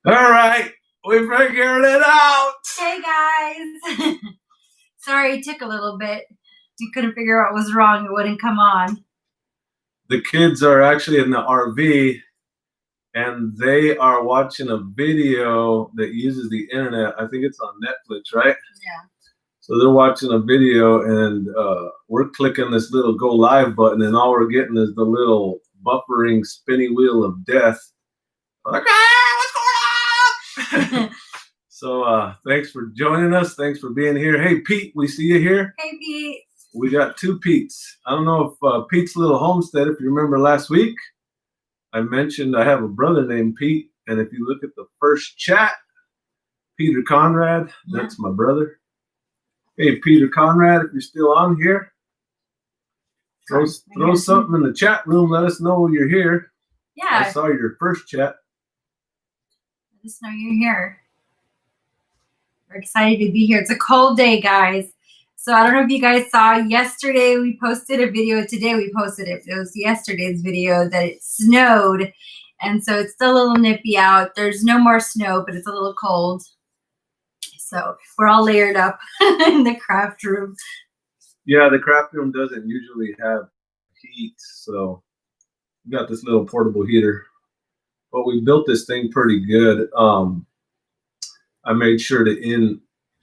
All right, we figured it out. Hey guys. Sorry, it took a little bit. You couldn't figure out what was wrong. It wouldn't come on. The kids are actually in the RV and they are watching a video that uses the internet. I think it's on Netflix, right? Yeah. So they're watching a video and we're clicking this little go live button and all we're getting is the little buffering spinny wheel of death. Like, what's going on? So thanks for joining us. Thanks for being here. Hey, Pete, we see you here. Hey, Pete. We got two Petes. I don't know if Pete's Little Homestead, if you remember last week, I mentioned I have a brother named Pete. And if you look at the first chat, Peter Conrad, that's my brother. Hey, Peter Conrad, if you're still on here, throw something in the chat room. Let us know you're here. Yeah. I saw your first chat. Let us know you're here. We're excited to be here. It's a cold day, guys. So I don't know if you guys saw yesterday we posted a video. Today we posted it. It was yesterday's video that it snowed. And so it's still a little nippy out. There's no more snow, but it's a little cold. So we're all layered up in the craft room. Yeah, the craft room doesn't usually have heat. So we got this little portable heater. But we built this thing pretty good. I made sure to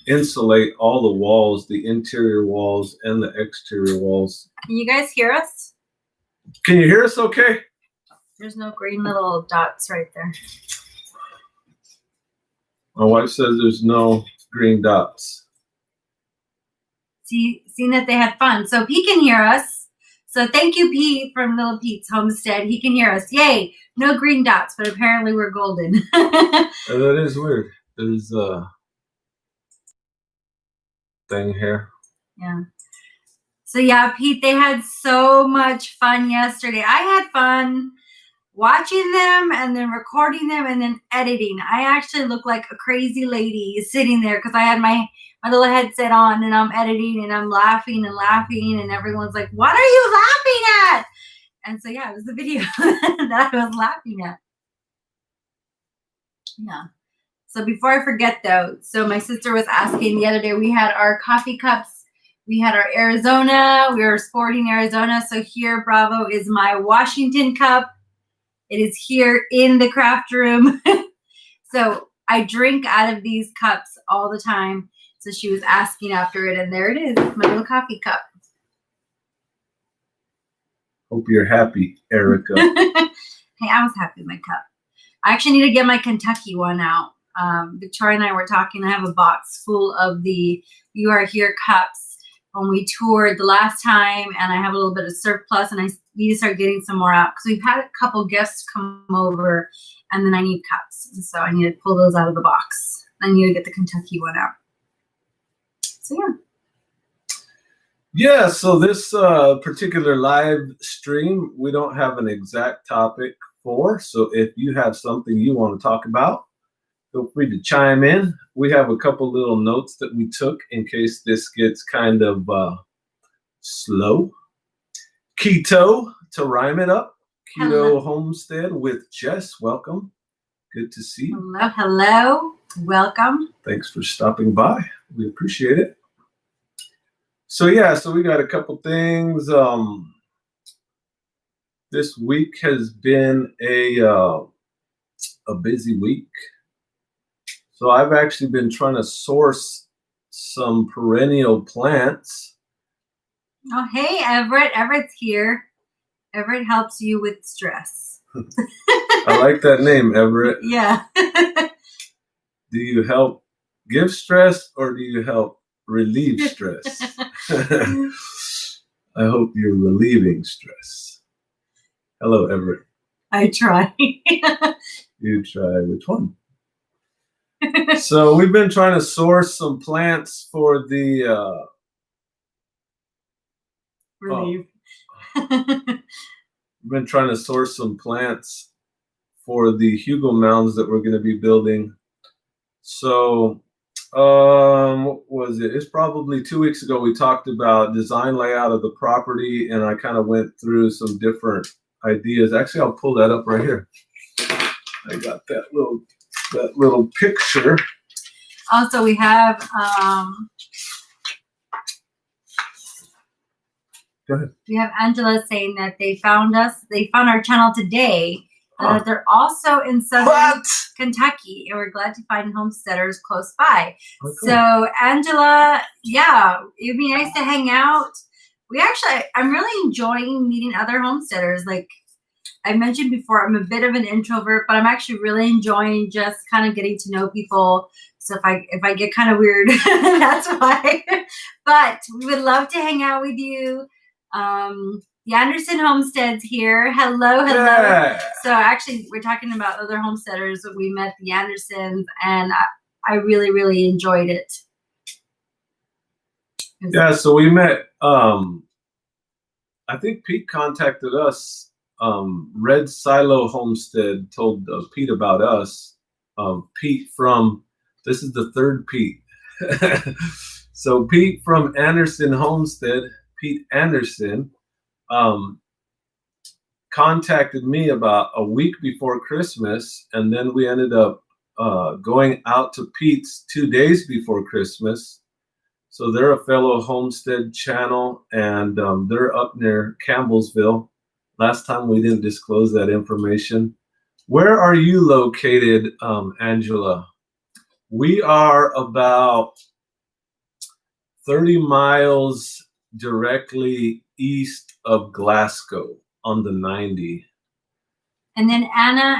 insulate all the walls, the interior walls and the exterior walls. Can you guys hear us? Can you hear us okay? There's no green little dots right there. My wife says there's no green dots. Seeing that they had fun. So Pete can hear us. So thank you, Pete, from Little Pete's Homestead. He can hear us. Yay. No green dots, but apparently we're golden. That is weird. There's a thing here. Yeah. So yeah, Pete, they had so much fun yesterday. I had fun watching them and then recording them and then editing. I actually look like a crazy lady sitting there because I had my little headset on and I'm editing and I'm laughing and everyone's like, what are you laughing at? And so yeah, it was the video that I was laughing at. Yeah. So before I forget though, so my sister was asking the other day, we had our coffee cups. We had our Arizona. We were sporting Arizona. So here, Bravo, is my Washington cup. It is here in the craft room. So I drink out of these cups all the time. So she was asking after it, and there it is, my little coffee cup. Hope you're happy, Erica. Hey, I was happy with my cup. I actually need to get my Kentucky one out. Victoria and I were talking. I have a box full of the You Are Here cups when we toured the last time, and I have a little bit of surplus, and I need to start getting some more out because we've had a couple guests come over, and then I need cups, and so I need to pull those out of the box. I need to get the Kentucky one out. So yeah. Yeah, so this particular live stream, we don't have an exact topic for. So if you have something you want to talk about, feel free to chime in. We have a couple little notes that we took in case this gets kind of slow. Keto, to rhyme it up. Keto Homestead with Jess. Welcome. Good to see you. Hello, hello. Welcome. Thanks for stopping by. We appreciate it. So yeah, so we got a couple things. This week has been a busy week. So I've actually been trying to source some perennial plants. Oh, hey, Everett. Everett's here. Everett helps you with stress. I like that name, Everett. Yeah. Do you help give stress or do you help relieve stress? I hope you're relieving stress. Hello, Everett. I try. You try which one? So we've been trying to source some plants for the relieve. We've been trying to source some plants for the Hugo mounds that we're going to be building. So what was it? It's probably 2 weeks ago we talked about design layout of the property, and I kind of went through some different ideas. Actually, I'll pull that up right here. I got that little that little picture. Also, we have Go ahead. we have Angela saying that they found our channel today, and that they're also in southern Kentucky, and we're glad to find homesteaders close by. Oh, cool. So, Angela, yeah, it'd be nice to hang out. I'm really enjoying meeting other homesteaders. Like I mentioned before, I'm a bit of an introvert, but I'm actually really enjoying just kind of getting to know people. So if I get kind of weird, that's why. But we would love to hang out with you. The Anderson Homestead's here. Hello. Yeah. So actually, we're talking about other homesteaders. We met the Andersons, and I really, really enjoyed it. Yeah, so we met. I think Pete contacted us. Red Silo Homestead told Pete about us. Pete from, this is the third Pete. So Pete from Anderson Homestead, Pete Anderson, contacted me about a week before Christmas, and then we ended up going out to Pete's 2 days before Christmas. So they're a fellow Homestead channel, and they're up near Campbellsville. Last time we didn't disclose that information. Where are you located, Angela? We are about 30 miles directly east of Glasgow on the 90. And then Anna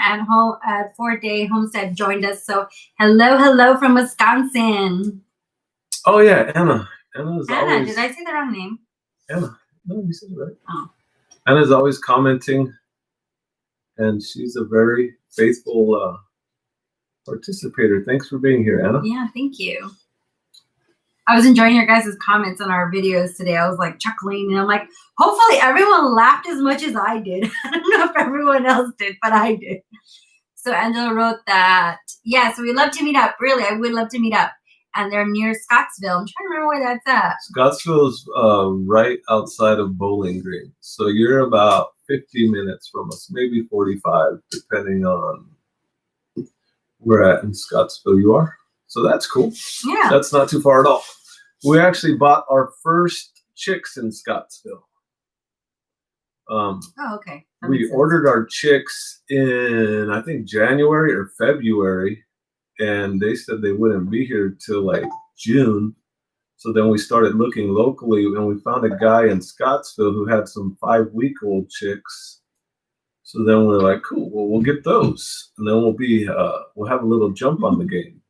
at 4 Day Homestead joined us. So hello from Wisconsin. Oh yeah, Anna. Anna, always, did I say the wrong name? Anna. No, you said it right. Oh. Anna's always commenting, and she's a very faithful participator. Thanks for being here, Anna. Yeah, thank you. I was enjoying your guys' comments on our videos today. I was like chuckling, and I'm like, hopefully everyone laughed as much as I did. I don't know if everyone else did, but I did. So Angela wrote that, yeah, so we'd love to meet up. Really, I would love to meet up. And they're near Scottsville. I'm trying to remember where that's at. Scottsville's right outside of Bowling Green. So you're about 50 minutes from us, maybe 45, depending on where at in Scottsville you are. So that's cool. Yeah. That's not too far at all. We actually bought our first chicks in Scottsville. Oh, okay. We ordered our chicks in, I think, January or February, and they said they wouldn't be here till like June. So then we started looking locally, and we found a guy in Scottsville who had some 5-week-old chicks. So then we're like, cool, well, we'll get those, and then we'll have a little jump on the game.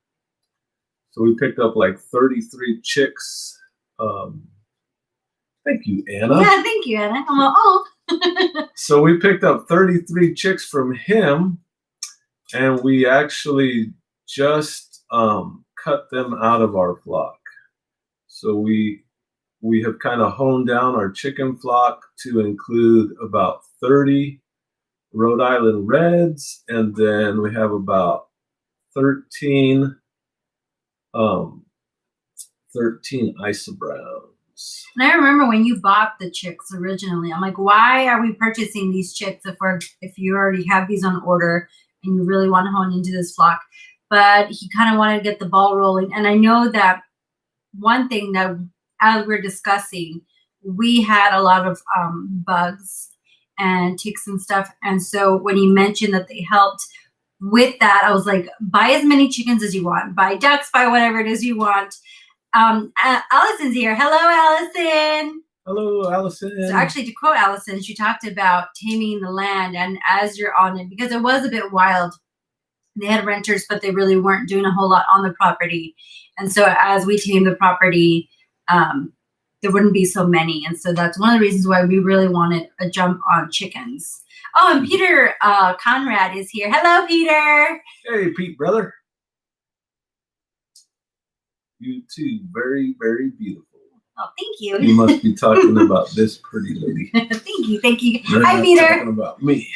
So we picked up like 33 chicks. Thank you, Anna. Yeah, thank you, Anna. I'm all, So we picked up 33 chicks from him, and we actually just cut them out of our flock. So we have kind of honed down our chicken flock to include about 30 Rhode Island Reds, and then we have about 13 Isobrowns. And I remember when you bought the chicks originally, I'm like, why are we purchasing these chicks if you already have these on order and you really want to hone into this flock? But he kind of wanted to get the ball rolling. And I know that one thing that, as we're discussing, we had a lot of bugs and ticks and stuff. And so when he mentioned that they helped with that, I was like, buy as many chickens as you want, buy ducks, buy whatever it is you want. Allison's here. Hello, Allison. Hello, Allison. So actually, to quote Allison, she talked about taming the land, and as you're on it, because it was a bit wild. They had renters, but they really weren't doing a whole lot on the property. And so as we tamed the property, there wouldn't be so many. And so that's one of the reasons why we really wanted a jump on chickens. Oh, and Peter Conrad is here. Hello, Peter. Hey, Pete, brother. You too, very, very beautiful. Oh, thank you. You must be talking about this pretty lady. Thank you, thank you. You're Hi, not Peter. talking about me.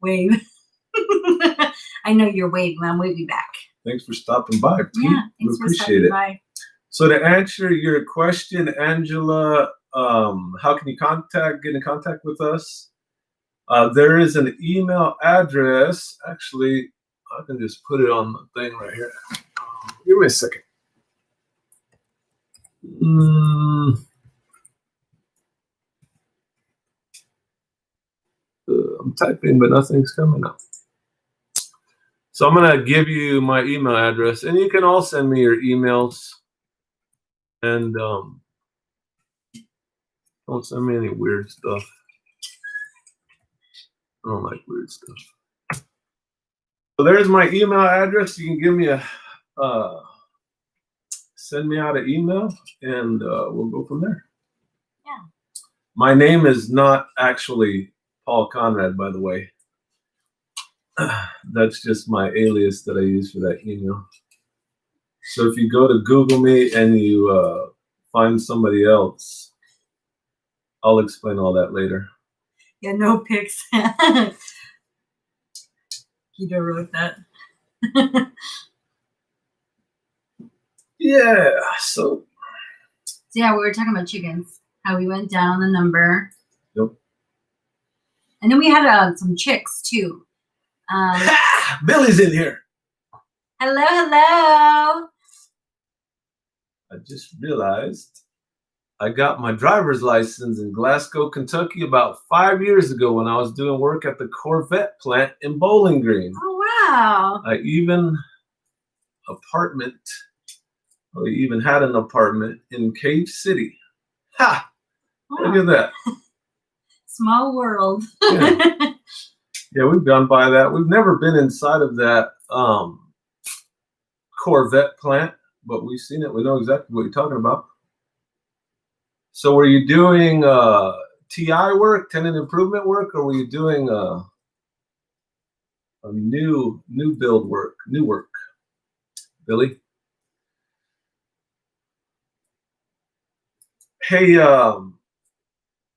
Wave. I know you're waving. I'm waving back. Thanks for stopping by, Pete. Yeah, we thanks for appreciate stopping it. by. So to answer your question, Angela, how can you get in contact with us? There is an email address. Actually, I can just put it on the thing right here. Give me a second. I'm typing, but nothing's coming up. So I'm going to give you my email address, and you can all send me your emails. And don't send me any weird stuff. I don't like weird stuff. So there's my email address. You can give me a send me out an email, and we'll go from there. Yeah. My name is not actually Paul Conrad, by the way. That's just my alias that I use for that email. So if you go to Google me and you find somebody else, I'll explain all that later. Yeah, no pics. Guido wrote that. Yeah, so yeah, we were talking about chickens, how we went down on the number. Yep. And then we had some chicks too. Billy's in here. Hello, hello. I just realized I got my driver's license in Glasgow, Kentucky about 5 years ago when I was doing work at the Corvette plant in Bowling Green. Oh, wow. I even had an apartment in Cave City. Ha! Wow. Look at that. Small world. Yeah. Yeah, we've gone by that. We've never been inside of that Corvette plant, but we've seen it. We know exactly what you're talking about. So were you doing TI work, tenant improvement work, or were you doing a new build work, new work? Billy? Hey,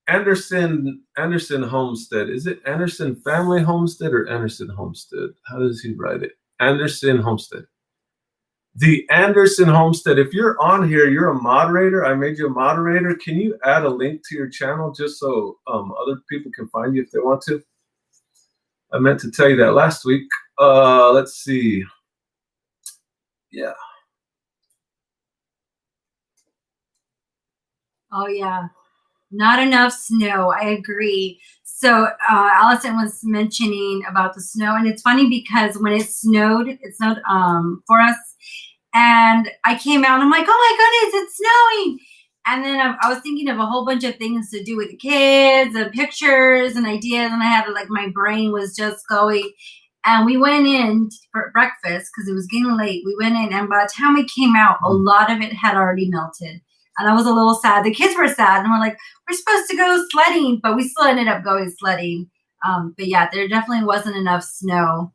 Anderson Homestead. Is it Anderson Family Homestead or Anderson Homestead? How does he write it? Anderson Homestead. The Anderson Homestead. If you're on here, you're a moderator. I made you a moderator. Can you add a link to your channel just so other people can find you if they want to? I meant to tell you that last week. Let's see. Yeah. Oh, yeah. Not enough snow. I agree. So Allison was mentioning about the snow, and it's funny because when it snowed for us, and I came out and I'm like, oh my goodness, it's snowing. And then I was thinking of a whole bunch of things to do with the kids and pictures and ideas, and I had my brain was just going. And we went in for breakfast because it was getting late. We went in, and by the time we came out, a lot of it had already melted. And I was a little sad. The kids were sad, and we're like, we're supposed to go sledding, but we still ended up going sledding. But yeah, there definitely wasn't enough snow.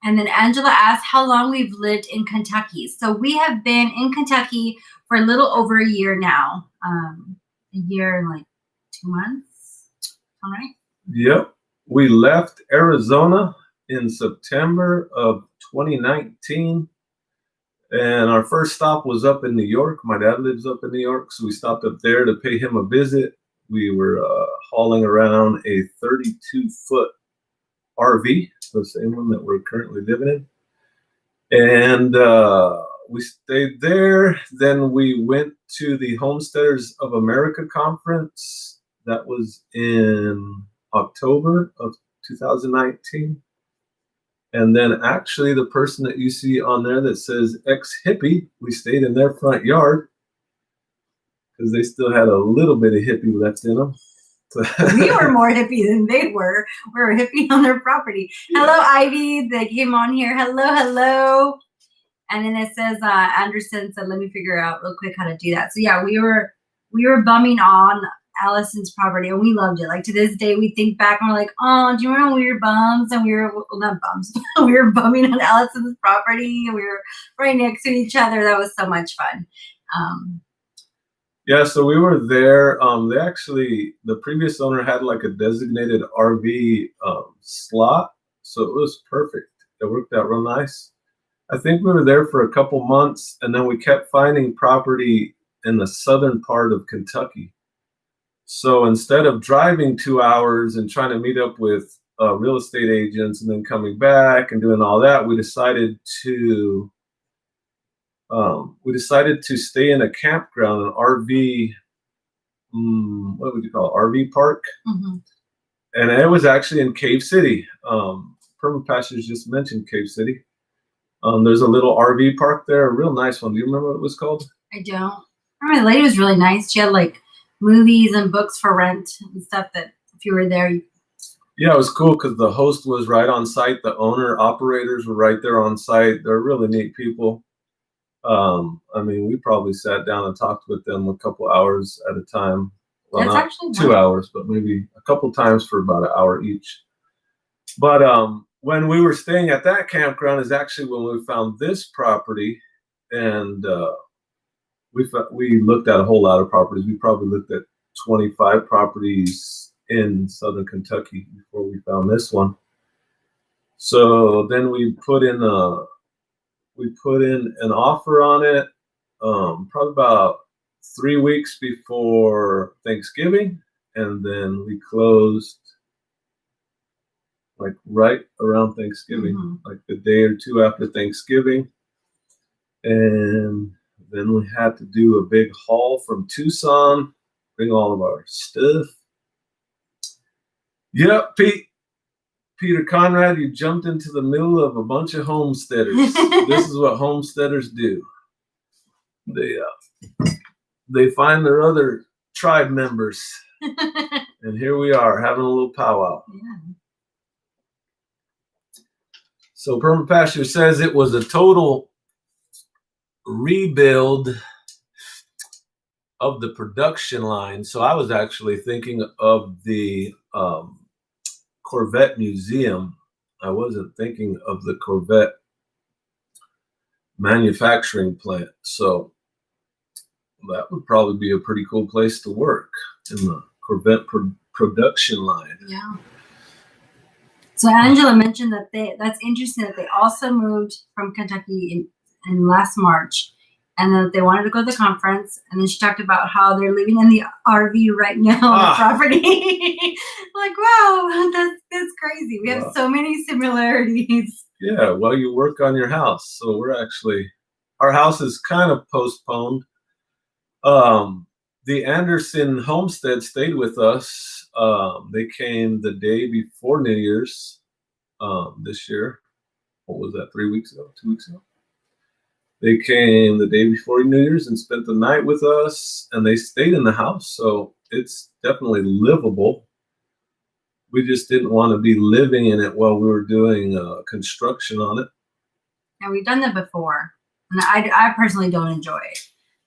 And then Angela asked how long we've lived in Kentucky. So we have been in Kentucky for a little over a year now. A year and like 2 months. All right. Yep. We left Arizona in September of 2019. And our first stop was up in New York. My dad lives up in New York, so we stopped up there to pay him a visit. We were hauling around a 32-foot RV, the same one that we're currently living in. And we stayed there. Then we went to the Homesteaders of America conference. That was in October of 2019. And then actually the person that you see on there that says ex-hippie, we stayed in their front yard because they still had a little bit of hippie left in them. We were more hippie than they were. We were hippie on their property. Yeah. Hello, Ivy. They came on here. Hello, hello. And then it says, Anderson said, let me figure out real quick how to do that. So yeah, we were bumming on Allison's property, and we loved it. Like to this day, we think back and we're like, oh, do you remember when we were bums and we were, well, not bums, we were bumming on Allison's property and we were right next to each other. That was so much fun. Yeah, so we were there. They actually, the previous owner had like a designated RV slot, so it was perfect. It worked out real nice. I think we were there for a couple months, and then we kept finding property in the southern part of Kentucky. So instead of driving 2 hours and trying to meet up with real estate agents, and then coming back and doing all that, we decided to stay in a campground, an RV. What would you call it? RV park. Mm-hmm. And it was actually in Cave City. Perma Pastures just mentioned Cave City. There's a little RV park there, a real nice one. Do you remember what it was called? I don't. I remember the lady was really nice. She had like movies and books for rent and stuff that if you were there. Yeah, it was cool because the host was right on site. The owner operators were right there on site. They're really neat people. I mean, we probably sat down and talked with them a couple hours at a time. Well, That's not actually 2 hours, but maybe a couple times for about an hour each. But when we were staying at that campground is actually when we found this property, and we looked at a whole lot of properties. We probably looked at 25 properties in Southern Kentucky before we found this one. So then we put in an offer on it, probably about 3 weeks before Thanksgiving, and then we closed like right around Thanksgiving, like the day or two after Thanksgiving. And then we had to do a big haul from Tucson, bring all of our stuff. Yep, Peter Conrad, you jumped into the middle of a bunch of homesteaders. This is what homesteaders do. They find their other tribe members. And here we are having a little powwow. Yeah. So Perma Pasture says it was a total rebuild of the production line. So I was actually thinking of the Corvette Museum. I wasn't thinking of the Corvette manufacturing plant. So that would probably be a pretty cool place to work, in the Corvette production line. Yeah. So Angela mentioned that that's interesting that they also moved from Kentucky in last March, and that they wanted to go to the conference. And then she talked about how they're living in the RV right now on the property. Like, wow, that's crazy. We have so many similarities. Yeah, well, you work on your house. So our house is kind of postponed. The Anderson Homestead stayed with us. They came the day before New Year's this year. What was that, 3 weeks ago, 2 weeks ago? They came the day before New Year's and spent the night with us, and they stayed in the house. So it's definitely livable. We just didn't want to be living in it while we were doing construction on it. And we've done that before. And I personally don't enjoy it.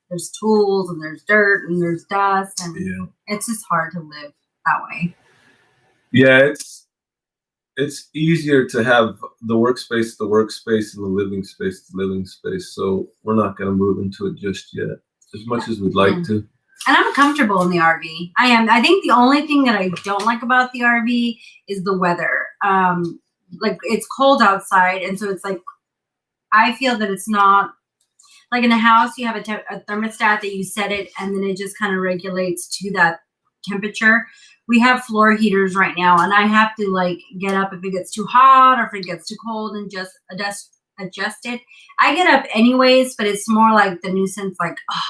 There's tools and there's dirt and there's dust, and it's just hard to live that way. Yeah, it's easier to have the workspace, and the living space. So we're not going to move into it just yet, as much as we'd like to. And I'm comfortable in the RV. I am. I think the only thing that I don't like about the RV is the weather. Like, it's cold outside, and so it's like, I feel that it's not like in a house. You have a thermostat that you set it, and then it just kind of regulates to that temperature. We have floor heaters right now, and I have to like get up if it gets too hot or if it gets too cold and just adjust it. I get up anyways, but it's more like the nuisance, like, oh,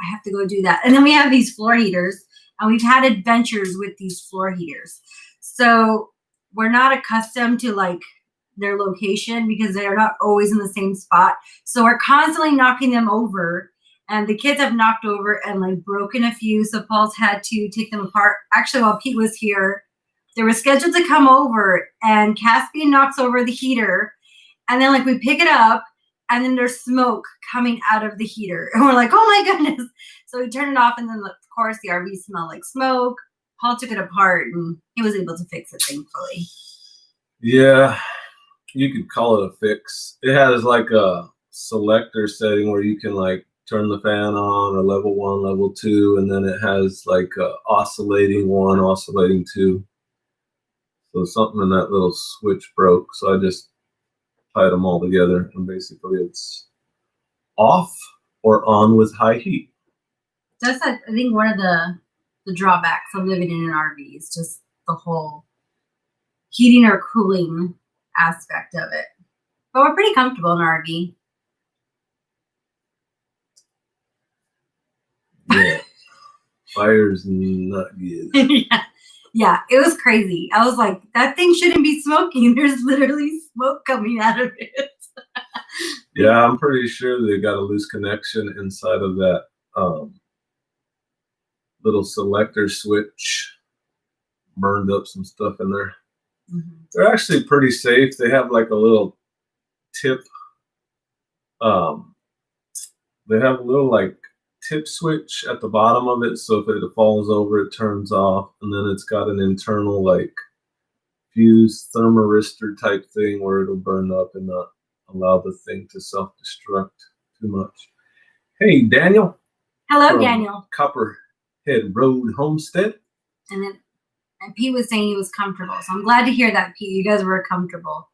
I have to go do that. And then we have these floor heaters, and we've had adventures with these floor heaters. So we're not accustomed to like their location because they're not always in the same spot. So we're constantly knocking them over, and the kids have knocked over and like broken a few. So Paul's had to take them apart. Actually, while Pete was here, they were scheduled to come over, and Caspian knocks over the heater, and then like we pick it up, and then there's smoke coming out of the heater. And we're like, oh my goodness. So we turn it off, and then of course the RV smelled like smoke. Paul took it apart, and he was able to fix it, thankfully. Yeah, you could call it a fix. It has like a selector setting where you can like turn the fan on, or level 1, level 2, and then it has like oscillating 1, oscillating 2. So something in that little switch broke, so I just tied them all together, and basically it's off or on with high heat. That's, I think, one of the drawbacks of living in an RV is just the whole heating or cooling aspect of it. But we're pretty comfortable in our RV. Yeah. Fire's not good. Yeah, it was crazy. I was like, that thing shouldn't be smoking. There's literally smoke coming out of it. Yeah, I'm pretty sure they got a loose connection inside of that little selector switch. Burned up some stuff in there. Mm-hmm. They're actually pretty safe. They have like a little tip. They have a little like tip switch at the bottom of it, so if it falls over, it turns off, and then it's got an internal like fuse thermistor type thing where it'll burn up and not allow the thing to self-destruct too much. Hey, Daniel. Hello, Daniel. Copperhead Road Homestead. And Pete was saying he was comfortable, so I'm glad to hear that, Pete. You guys were comfortable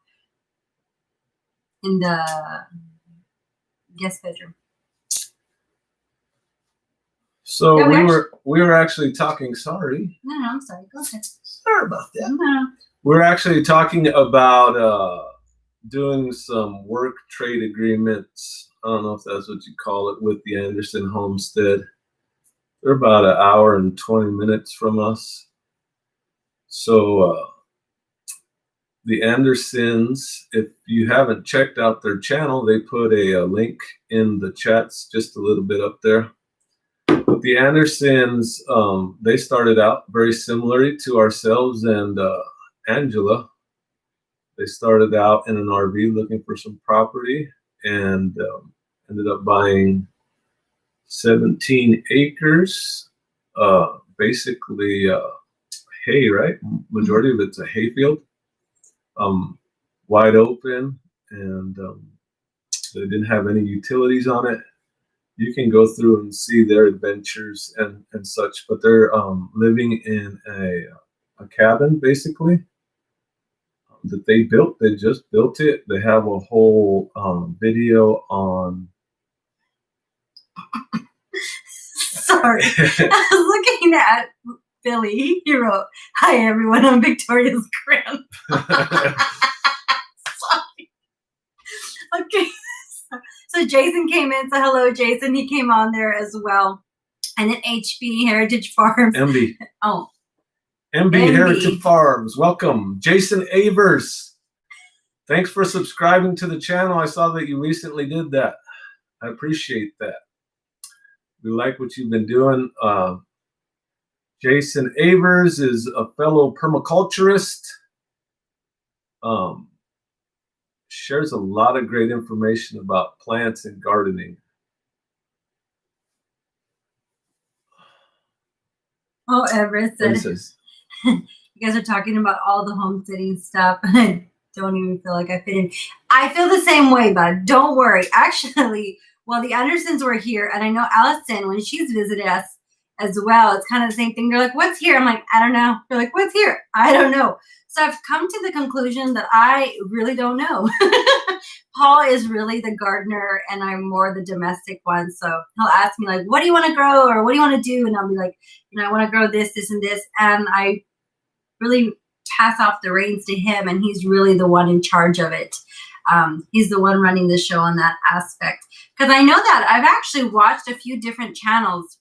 in the guest bedroom. So we were actually talking. Sorry. No, I'm sorry. Go ahead. Sorry about that. No. We're actually talking about doing some work trade agreements. I don't know if that's what you call it, with the Anderson Homestead. They're about an hour and 20 minutes from us. So the Andersons, if you haven't checked out their channel, they put a link in the chats just a little bit up there. But the Andersons, they started out very similarly to ourselves and Angela. They started out in an RV looking for some property and ended up buying 17 acres, basically hay, right? Majority of it's a hay field, wide open, and they didn't have any utilities on it. You can go through and see their adventures and such, but they're living in a cabin basically that they built. They just built it. They have a whole video on. Sorry, I was looking at Billy. He wrote, "Hi everyone, I'm Victoria's grandpa." Sorry. Okay. So Jason came in. So hello, Jason. He came on there as well. And then HB Heritage Farms. MB. Oh. MB Heritage Farms. Welcome. Jason Avers. Thanks for subscribing to the channel. I saw that you recently did that. I appreciate that. We like what you've been doing. Jason Avers is a fellow permaculturist. Shares a lot of great information about plants and gardening. Oh, Everett said, you guys are talking about all the homesteading stuff. I don't even feel like I fit in. I feel the same way, but don't worry. Actually, well, the Andersons were here, and I know Allison, when she's visited us as well, it's kind of the same thing. They're like, what's here? I'm like, I don't know. They're like, what's here? I don't know. So I've come to the conclusion that I really don't know. Paul is really the gardener, and I'm more the domestic one. So he'll ask me, like, what do you want to grow, or what do you want to do? And I'll be like, I want to grow this, this, and this. And I really pass off the reins to him, and he's really the one in charge of it. He's the one running the show on that aspect. Because I know that I've actually watched a few different channels,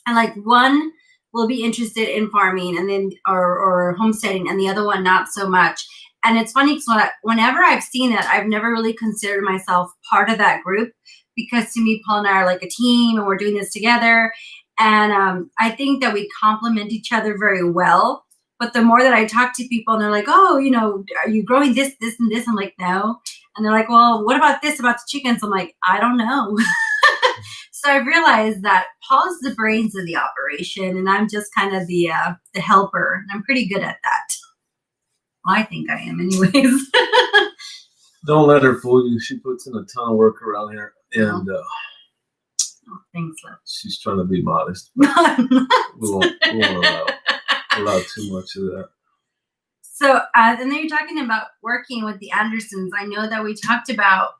and like one will be interested in farming and then or homesteading, and the other one not so much. And it's funny because whenever I've seen it, I've never really considered myself part of that group, because to me, Paul and I are like a team, and we're doing this together. And I think that we complement each other very well. But the more that I talk to people and they're like, oh, are you growing this, this, and this? I'm like, no. And they're like, well, what about this, about the chickens? I'm like, I don't know. So I realized that Paul's the brains of the operation, and I'm just kind of the helper. And I'm pretty good at that. Well, I think I am anyways. Don't let her fool you. She puts in a ton of work around here. And thanks, love. She's trying to be modest. We won't allow too much of that. So, and then you're talking about working with the Andersons. I know that we talked about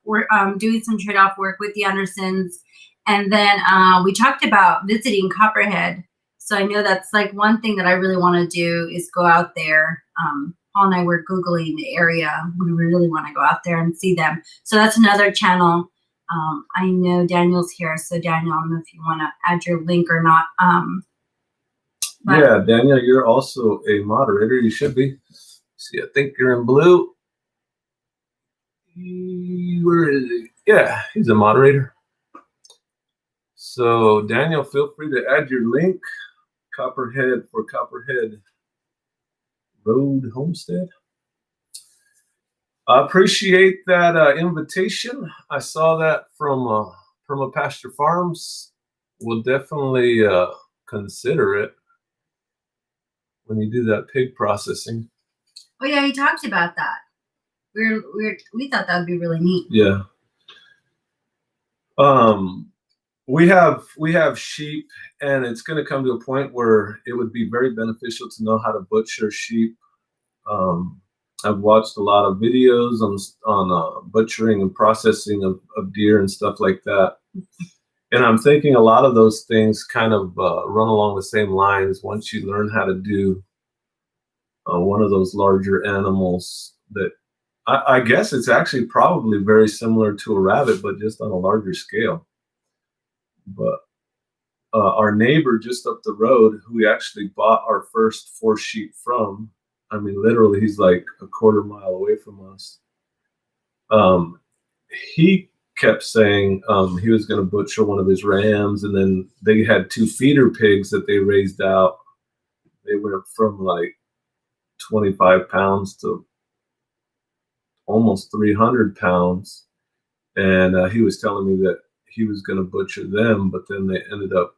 doing some trade-off work with the Andersons. And then we talked about visiting Copperhead. So I know that's like one thing that I really want to do is go out there. Paul and I were Googling the area. We really want to go out there and see them. So that's another channel. I know Daniel's here. So Daniel, I don't know if you want to add your link or not. Yeah, Daniel, you're also a moderator. You should be. See, I think you're in blue. Where is he? Yeah, he's a moderator. So Daniel, feel free to add your link. Copperhead for Copperhead Road Homestead. I appreciate that invitation. I saw that from Permapasture Farms. We'll definitely consider it when you do that pig processing. Oh yeah, he talked about that. We thought that would be really neat. Yeah. We have sheep, and it's going to come to a point where it would be very beneficial to know how to butcher sheep. I've watched a lot of videos on butchering and processing of deer and stuff like that. And I'm thinking a lot of those things kind of run along the same lines. Once you learn how to do one of those larger animals, that I guess it's actually probably very similar to a rabbit, but just on a larger scale. But our neighbor just up the road, who we actually bought our first 4 sheep from, I mean, literally, he's like a quarter mile away from us. He kept saying he was going to butcher one of his rams, and then they had 2 feeder pigs that they raised out. They went from like 25 pounds to almost 300 pounds. And he was telling me that he was going to butcher them, but then they ended up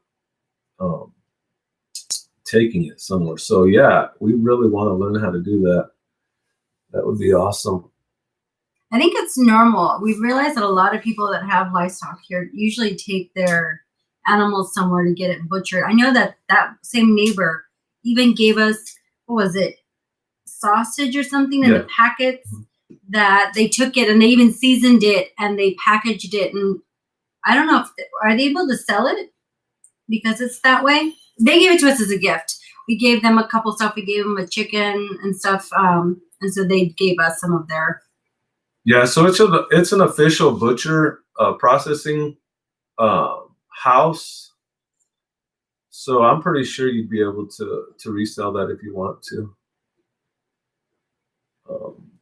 taking it somewhere. So yeah, we really want to learn how to do that. That would be awesome. I think it's normal. We've realized that a lot of people that have livestock here usually take their animals somewhere to get it butchered. I know that same neighbor even gave us, what was it, sausage or something in the packets, that they took it and they even seasoned it and they packaged it. And I don't know if are they able to sell it because it's that way. They gave it to us as a gift. We gave them a couple stuff. We gave them a chicken and stuff, and so they gave us some of their. Yeah, so it's an official butcher processing house. So I'm pretty sure you'd be able to resell that if you want to.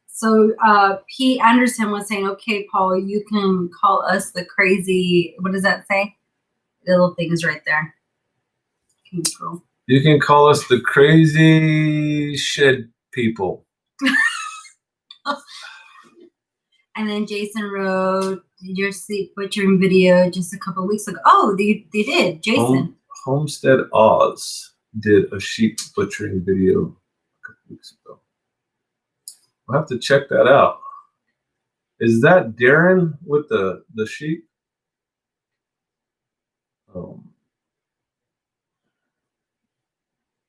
So P. Anderson was saying, okay, Paul, you can call us the crazy, what does that say? The little thing is right there. You can call us the crazy shed people. And then Jason wrote your sleep butchering video just a couple of weeks ago. Oh, they did, Jason. Homestead Oz did a sheep butchering video a couple weeks ago. We'll have to check that out. Is that Darren with the sheep?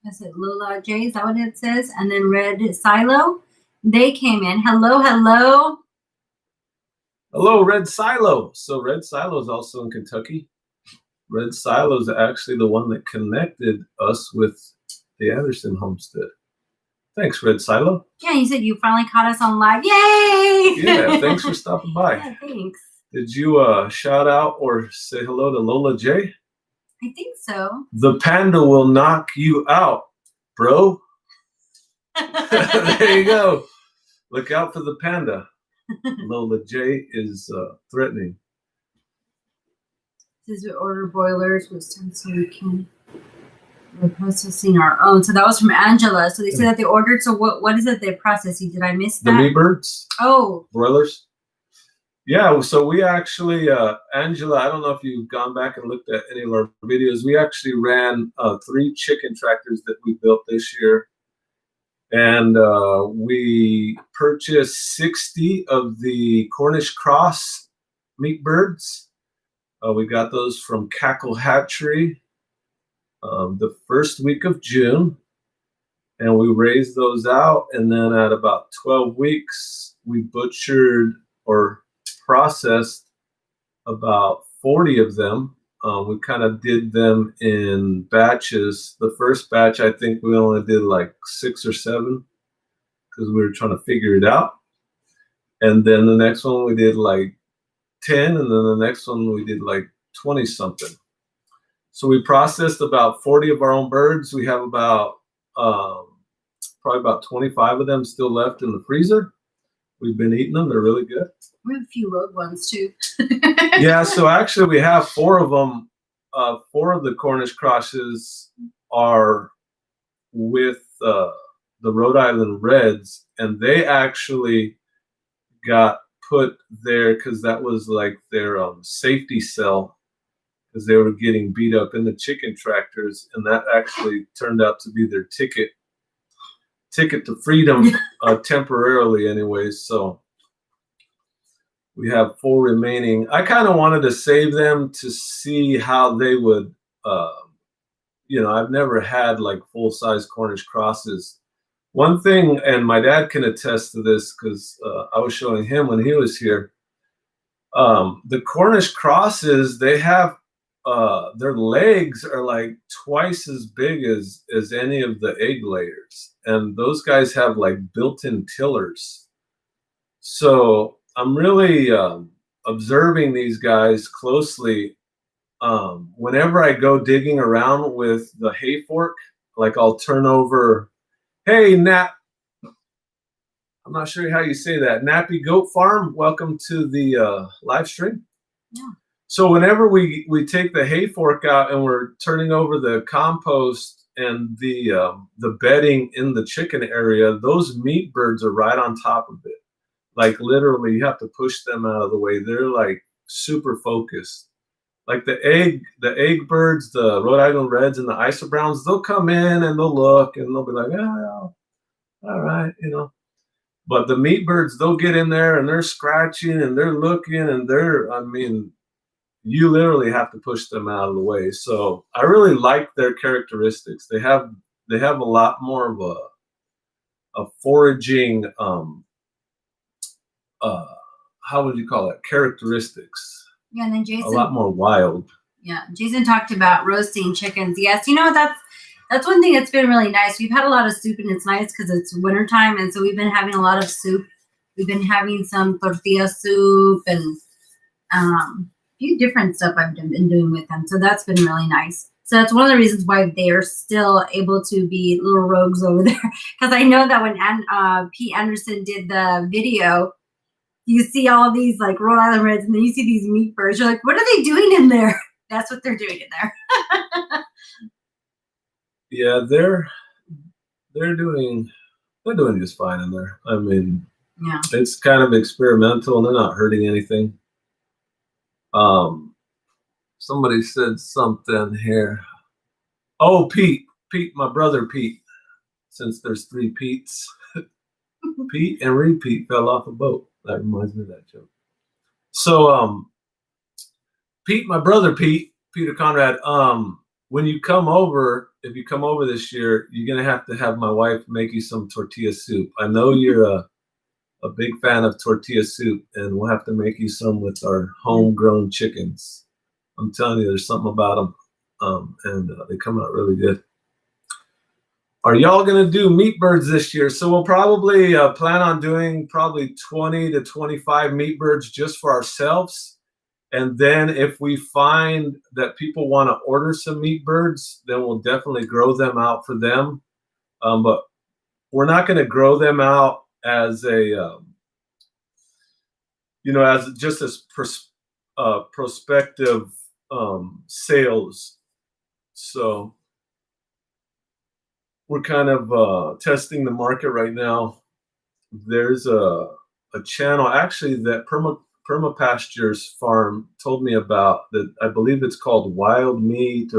Is it Lola J? Is that what it says? And then Red Silo. They came in. Hello, hello. Hello, Red Silo. So Red Silo is also in Kentucky. Red Silo is actually the one that connected us with the Anderson homestead. Thanks, Red Silo. Yeah, you said you finally caught us on live. Yay! Yeah, thanks for stopping by. Yeah, thanks. Did you shout out or say hello to Lola J? I think so. The panda will knock you out, bro. There you go. Look out for the panda. Lola J is threatening. This is we order boilers with so we can. We're processing our own. So that was from Angela. So they said that they ordered. So what is it they're processing? Did I miss that? The meat birds. Oh. Broilers. Yeah, so we actually, Angela, I don't know if you've gone back and looked at any of our videos. We actually ran 3 chicken tractors that we built this year. And we purchased 60 of the Cornish cross meat birds. We got those from Cackle Hatchery the first week of June. And we raised those out. And then at about 12 weeks, we butchered or processed about 40 of them. We kind of did them in batches. The first batch, I think we only did like 6 or 7 because we were trying to figure it out. And then the next one we did like 10, and then the next one we did like 20 something. So we processed about 40 of our own birds. We have about probably about 25 of them still left in the freezer. We've been eating them. They're really good. We have a few rogue ones too. Yeah, so actually we have 4 of them. 4 of the Cornish crosses are with the Rhode Island Reds, and they actually got put there because that was like their safety cell, because they were getting beat up in the chicken tractors, and that actually turned out to be their ticket to freedom, temporarily anyways. So we have 4 remaining. I kind of wanted to save them to see how they would, I've never had like full-size Cornish crosses. One thing, and my dad can attest to this because I was showing him when he was here, the Cornish crosses, they have, their legs are like twice as big as any of the egg layers. And those guys have like built-in tillers. So I'm really observing these guys closely. Whenever I go digging around with the hay fork, like I'll turn over, hey, Nap, I'm not sure how you say that, Nappy Goat Farm, welcome to the live stream. Yeah. So whenever we take the hay fork out and we're turning over the compost and the bedding in the chicken area, those meat birds are right on top of it. Like literally, you have to push them out of the way. They're like super focused. Like the egg birds, the Rhode Island Reds and the Isa Browns, they'll come in and they'll look and they'll be like, oh, all right, But the meat birds, they'll get in there and they're scratching and they're looking and you literally have to push them out of the way. So I really like their characteristics. They have a lot more of a foraging, how would you call it? Characteristics. Yeah, and then Jason, a lot more wild. Yeah, Jason talked about roasting chickens. Yes, that's one thing that's been really nice. We've had a lot of soup, and it's nice because it's wintertime, and so we've been having a lot of soup. We've been having some tortilla soup and a few different stuff I've been doing with them. So that's been really nice. So that's one of the reasons why they're still able to be little rogues over there. Because I know that when Pete Anderson did the video, you see all these like Rhode Island Reds, and then you see these meat birds. You're like, what are they doing in there? That's what they're doing in there. Yeah, they're doing just fine in there. I mean, yeah, it's kind of experimental, and they're not hurting anything. Somebody said something here. Oh, Pete, my brother Pete. Since there's 3 Petes, Pete and Repeat fell off a boat. That reminds me of that joke. So, Pete, my brother Pete, Peter Conrad, when you come over, if you come over this year, you're going to have my wife make you some tortilla soup. I know you're a big fan of tortilla soup, and we'll have to make you some with our homegrown chickens. I'm telling you, there's something about them, and they come out really good. Are y'all going to do meat birds this year? So we'll probably plan on doing probably 20 to 25 meat birds just for ourselves. And then if we find that people want to order some meat birds, then we'll definitely grow them out for them. But we're not going to grow them out as a, as just as prospective sales. So we're kind of testing the market right now. There's a channel actually that Permapastures Farm told me about, that I believe it's called Wild Meat,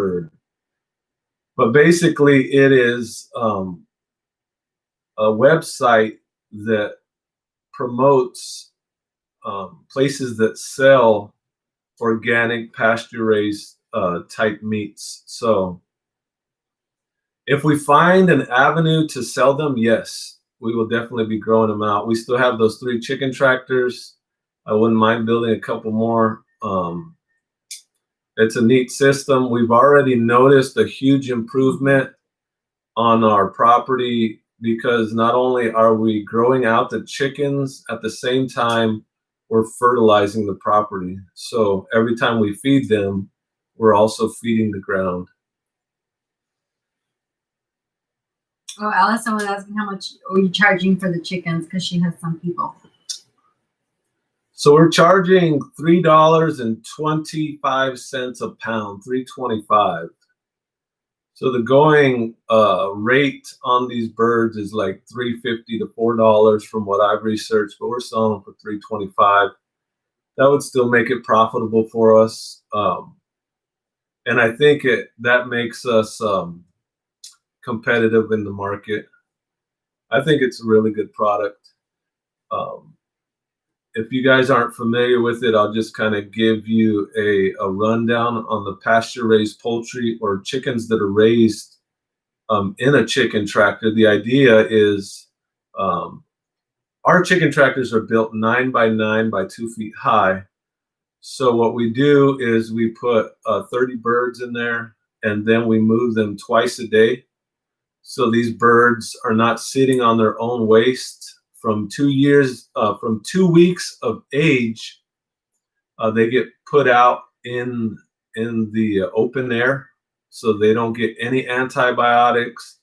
but basically it is a website that promotes places that sell organic pasture raised type meats. So if we find an avenue to sell them, yes, we will definitely be growing them out. We still have those 3 chicken tractors. I wouldn't mind building a couple more. It's a neat system. We've already noticed a huge improvement on our property because not only are we growing out the chickens, at the same time we're fertilizing the property. So every time we feed them, we're also feeding the ground. Oh, Allison was asking how much are you charging for the chickens because she has some people. So we're charging $3.25 a pound, $3.25. So the going rate on these birds is like $3.50 to $4 from what I've researched, but we're selling them for $3.25. That would still make it profitable for us, and I think that makes us competitive in the market. I think it's a really good product. If you guys aren't familiar with it, I'll just kind of give you a rundown on the pasture-raised poultry or chickens that are raised in a chicken tractor. The idea is our chicken tractors are built 9 by 9 by 2 feet high. So what we do is we put 30 birds in there, and then we move them twice a day. So these birds are not sitting on their own waste. From 2 weeks of age, they get put out in the open air, so they don't get any antibiotics.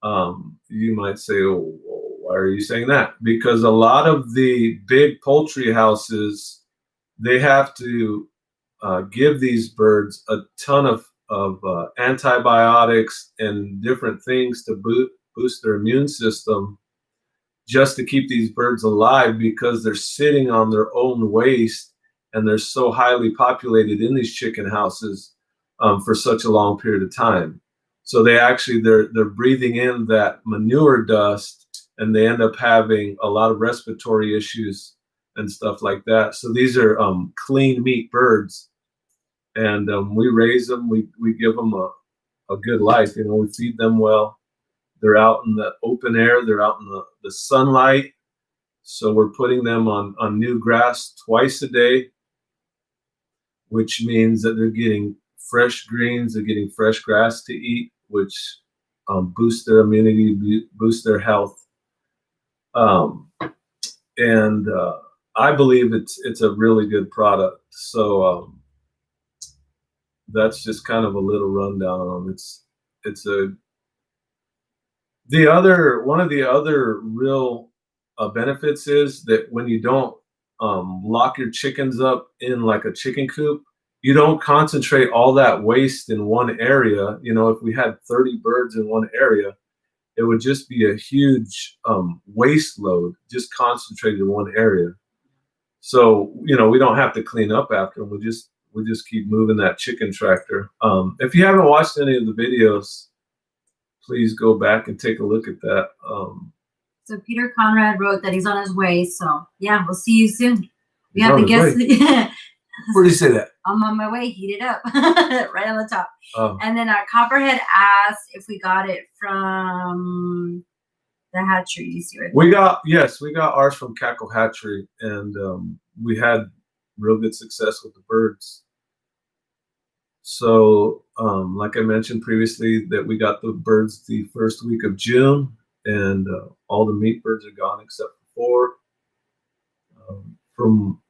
You might say, oh, why are you saying that? Because a lot of the big poultry houses, they have to give these birds a ton of antibiotics and different things to boost their immune system, just to keep these birds alive, because they're sitting on their own waste and they're so highly populated in these chicken houses for such a long period of time. So they're breathing in that manure dust, and they end up having a lot of respiratory issues and stuff like that. So these are clean meat birds, and we raise them. We give them a good life. You know, we feed them well. They're out in the open air. They're out in the sunlight. So we're putting them on new grass twice a day, which means that they're getting fresh greens, they're getting fresh grass to eat, which boosts their immunity, boosts their health. And I believe it's a really good product. So that's just kind of a little rundown on them. One of the other real benefits is that when you don't lock your chickens up in like a chicken coop, you don't concentrate all that waste in one area. You know, if we had 30 birds in one area, it would just be a huge waste load just concentrated in one area. So, you know, we don't have to clean up after them. We just keep moving that chicken tractor. If you haven't watched any of the videos, please go back and take a look at that. So Peter Conrad wrote that he's on his way. So yeah, we'll see you soon. We have to guess. Where did he say that? I'm on my way. Heat it up. Right on the top. Oh. And then Copperhead asked if we got it from the hatchery. We got ours from Cackle Hatchery, and we had real good success with the birds. So like I mentioned previously, that we got the birds the first week of June, and all the meat birds are gone except for 4. From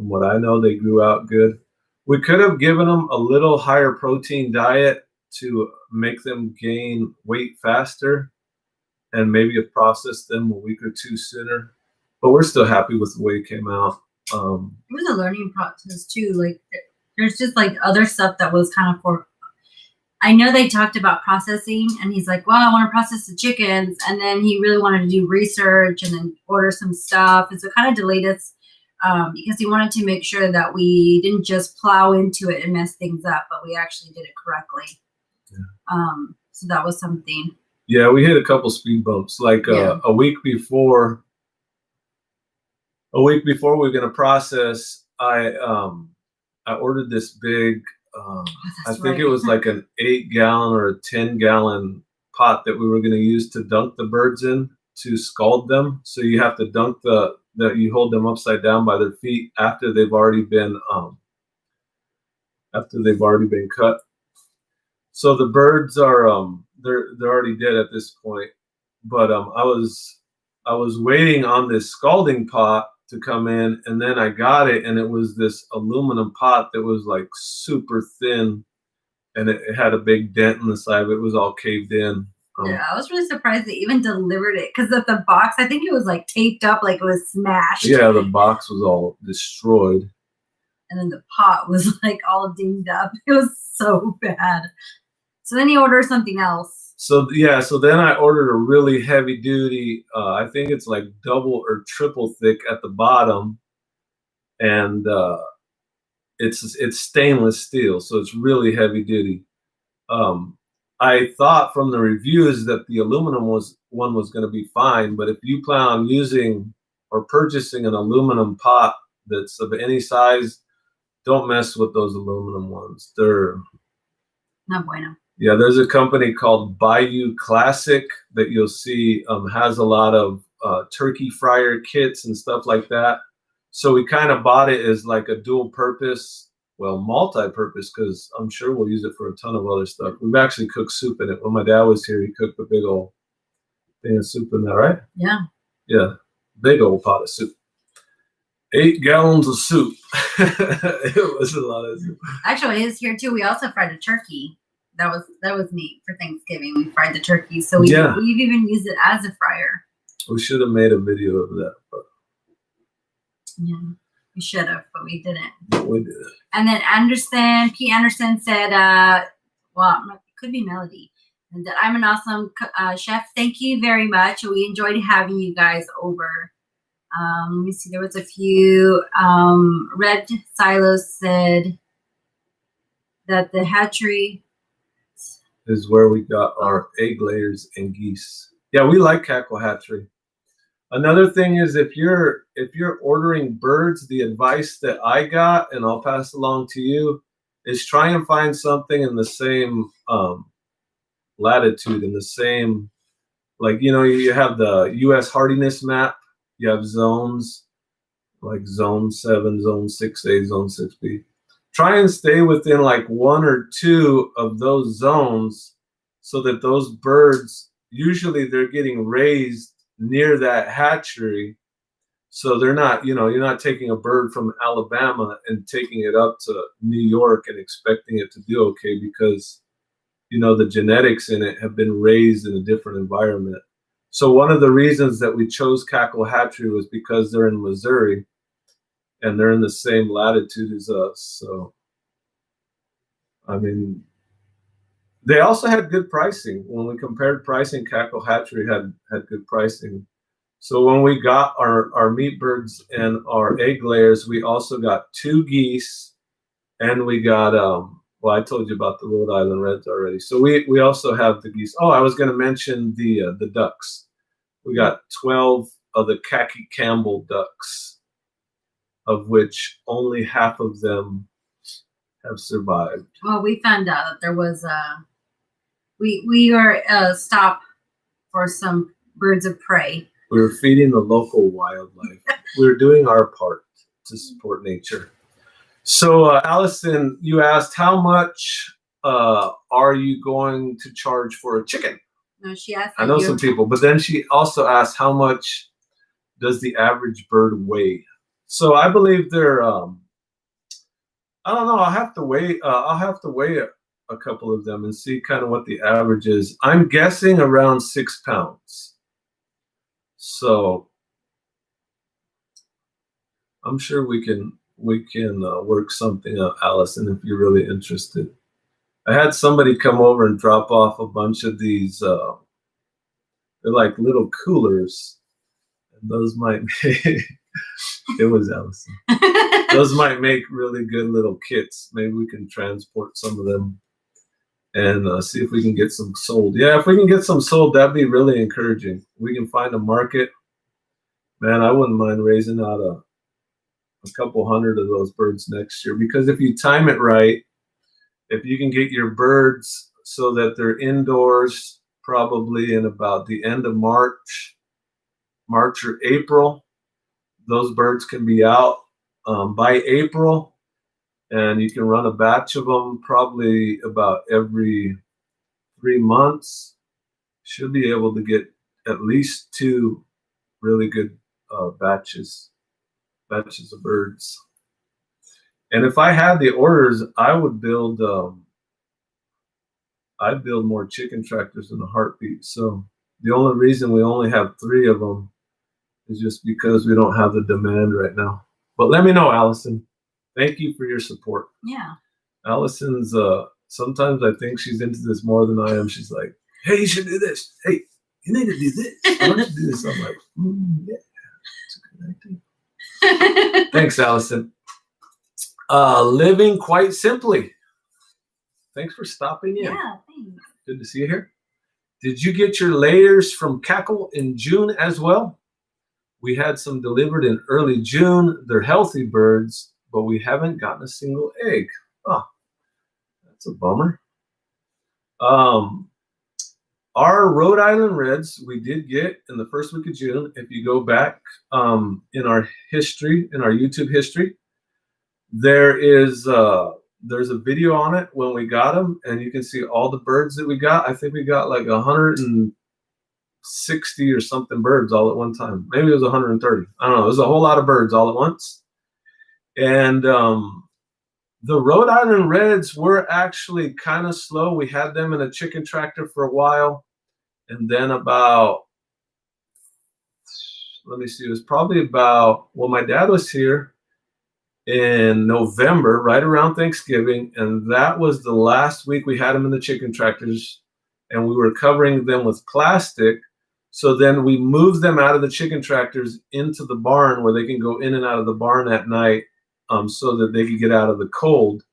what I know, they grew out good. We could have given them a little higher protein diet to make them gain weight faster, and maybe have processed them a week or 2 sooner. But we're still happy with the way it came out. It was a learning process too. Like there's just like other stuff that was kind of for. I know they talked about processing, and he's like, well, I want to process the chickens. And then he really wanted to do research and then order some stuff. And so it kind of delayed us because he wanted to make sure that we didn't just plow into it and mess things up, but we actually did it correctly. Yeah. So that was something. Yeah, we hit a couple speed bumps. Like a week before we were going to process, I ordered this big, I think it was like an 8-gallon or a 10-gallon pot that we were going to use to dunk the birds in to scald them. So you have to dunk you hold them upside down by their feet after they've already been cut. So the birds are they're already dead at this point. But I was waiting on this scalding pot to come in, and then I got it, and it was this aluminum pot that was like super thin, and it had a big dent in the side of it. It was all caved in. Yeah, I was really surprised they even delivered it because of the box. I think it was like taped up, like it was smashed. Yeah, the box was all destroyed. And then the pot was like all dinged up. It was so bad. So then you order something else. So yeah, so then I ordered a really heavy duty. I think it's like double or triple thick at the bottom, and it's stainless steel, so it's really heavy duty. I thought from the reviews that the aluminum one was going to be fine, but if you plan on using or purchasing an aluminum pot that's of any size, don't mess with those aluminum ones. They're not bueno. Yeah, there's a company called Bayou Classic that you'll see has a lot of turkey fryer kits and stuff like that. So we kind of bought it as like a dual purpose, well, multi-purpose, because I'm sure we'll use it for a ton of other stuff. We've actually cooked soup in it. When my dad was here, he cooked a big old thing of soup in that, right? Yeah. Yeah, big old pot of soup. 8 gallons of soup. It was a lot of soup. Actually, it is here too. We also fried a turkey. That was neat for Thanksgiving. We fried the turkey, so we've even used it as a fryer. We should have made a video of that, but yeah, we should have, but we didn't. But we did. And then P. Anderson said, well, it could be Melody, and that I'm an awesome chef. Thank you very much. We enjoyed having you guys over. Let me see. There was a few. Red Silos said that the hatchery is where we got our egg layers and geese. Yeah, we like Cackle Hatchery. Another thing is if you're ordering birds, the advice that I got, and I'll pass along to you, is try and find something in the same latitude, in the same, like, you know, you have the U.S. hardiness map. You have zones like zone 7, zone 6A, zone 6B. Try and stay within like 1 or 2 of those zones so that those birds, usually they're getting raised near that hatchery. So they're not, you know, you're not taking a bird from Alabama and taking it up to New York and expecting it to do okay because, you know, the genetics in it have been raised in a different environment. So one of the reasons that we chose Cackle Hatchery was because they're in Missouri and they're in the same latitude as us. So, I mean, they also had good pricing. When we compared pricing, Cackle Hatchery had good pricing. So when we got our meat birds and our egg layers, we also got 2 geese, and we got well, I told you about the Rhode Island Reds already. So we also have the geese. Oh, I was going to mention the ducks. We got 12 of the khaki Campbell ducks, of which only half of them have survived. Well, we found out that there was we were stopped for some birds of prey. We were feeding the local wildlife. We were doing our part to support nature. So, Allison, you asked how much are you going to charge for a chicken? No, she asked. I know some people, but then she also asked how much does the average bird weigh? So I believe they're I don't know. I'll have to weigh a couple of them and see kind of what the average is. I'm guessing around 6 pounds. So I'm sure we can work something out, Allison, if you're really interested. I had somebody come over and drop off a bunch of these. They're like little coolers, and those might make it was Allison. Those might make really good little kits. Maybe we can transport some of them and see if we can get some sold. Yeah, if we can get some sold, that'd be really encouraging. We can find a market. Man, I wouldn't mind raising out a couple hundred of those birds next year, because if you time it right, if you can get your birds so that they're indoors probably in about the end of March or April, those birds can be out by April, and you can run a batch of them probably about every 3 months. Should be able to get at least 2 really good batches of birds. And if I had the orders, I'd build more chicken tractors in a heartbeat. So the only reason we only have 3 of them is just because we don't have the demand right now. But let me know, Allison. Thank you for your support. Yeah. Allison's sometimes I think she's into this more than I am. She's like, hey, you should do this. Hey, you need to do this. Why don't you do this? I'm like, yeah, it's a good idea. Thanks, Allison. Living quite simply. Thanks for stopping in. Yeah, thanks. Good to see you here. Did you get your layers from Cackle in June as well? We had some delivered in early June. They're healthy birds, but we haven't gotten a single egg. Oh, that's a bummer. Our Rhode Island Reds we did get in the first week of June. If you go back in our history, in our YouTube history, there's a video on it when we got them, and you can see all the birds that we got. I think we got like 160 or something birds all at one time. Maybe it was 130. I don't know. It was a whole lot of birds all at once. And the Rhode Island Reds were actually kind of slow. We had them in a chicken tractor for a while. And then about, let me see, it was probably about, well, my dad was here in November, right around Thanksgiving. And that was the last week we had them in the chicken tractors. And we were covering them with plastic. So then we moved them out of the chicken tractors into the barn where they can go in and out of the barn at night so that they could get out of the cold.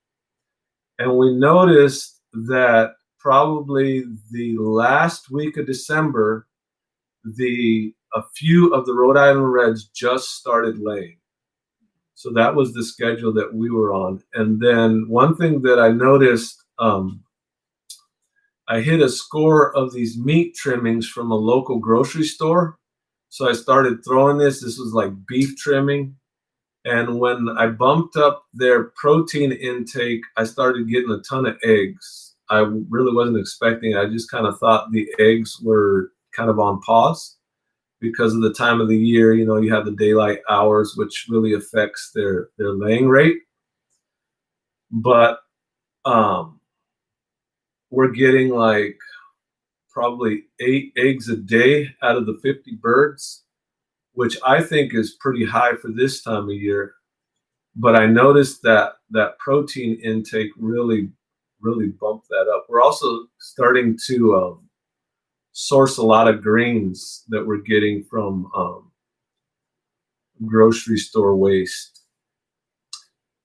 And we noticed that probably the last week of December, a few of the Rhode Island Reds just started laying. So that was the schedule that we were on. And then one thing that I noticed, I hit a score of these meat trimmings from a local grocery store. So I started throwing this. This was like beef trimming. And when I bumped up their protein intake, I started getting a ton of eggs. I really wasn't expecting it. I just kind of thought the eggs were kind of on pause because of the time of the year. You know, you have the daylight hours, which really affects their laying rate. But we're getting like probably 8 eggs a day out of the 50 birds, which I think is pretty high for this time of year. But I noticed that protein intake really bumped that up. We're also starting to source a lot of greens that we're getting from grocery store waste.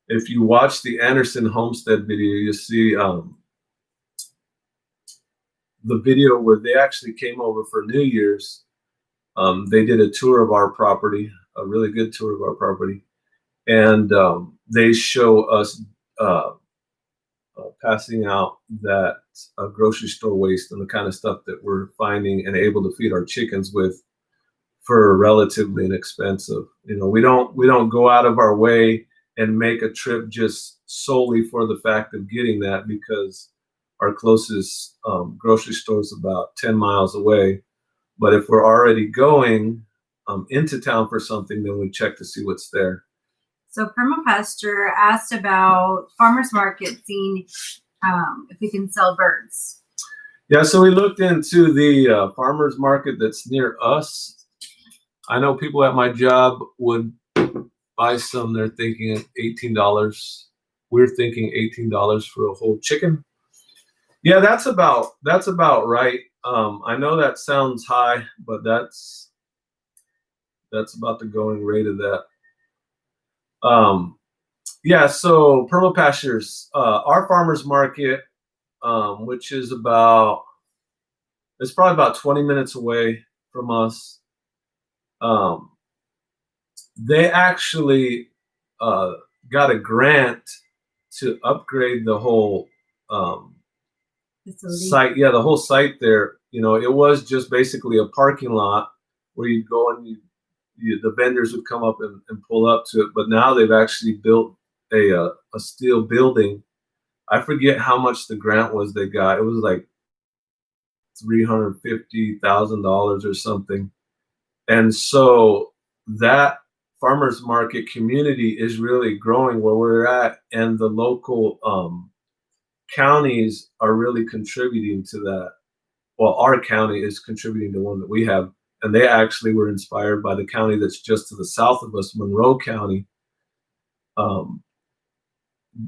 If you watch the Anderson Homestead video, you'll see the video where they actually came over for New Year's. They did a tour of our property, a really good tour of our property. And they show us passing out that grocery store waste and the kind of stuff that we're finding and able to feed our chickens with for relatively inexpensive. You know, we don't go out of our way and make a trip just solely for the fact of getting that, because our closest grocery store is about 10 miles away. But if we're already going into town for something, then we check to see what's there. So Permapasture asked about farmers market, seeing if we can sell birds. Yeah, so we looked into the farmers market that's near us. I know people at my job would buy some. They're thinking $18. We're thinking $18 for a whole chicken. Yeah, that's about right. I know that sounds high, but that's about the going rate of that. Yeah, so Permapastures, our farmers market, which is it's probably about 20 minutes away from us. They actually got a grant to upgrade the whole site. Yeah, the whole site there. You know, it was just basically a parking lot where you'd go and the vendors would come up and pull up to it. But now they've actually built a steel building. I forget how much the grant was they got. It was like $350,000 or something. And so that farmers market community is really growing where we're at, and the local counties are really contributing to that. Well, our county is contributing to one that we have, and they actually were inspired by the county that's just to the south of us, Monroe County.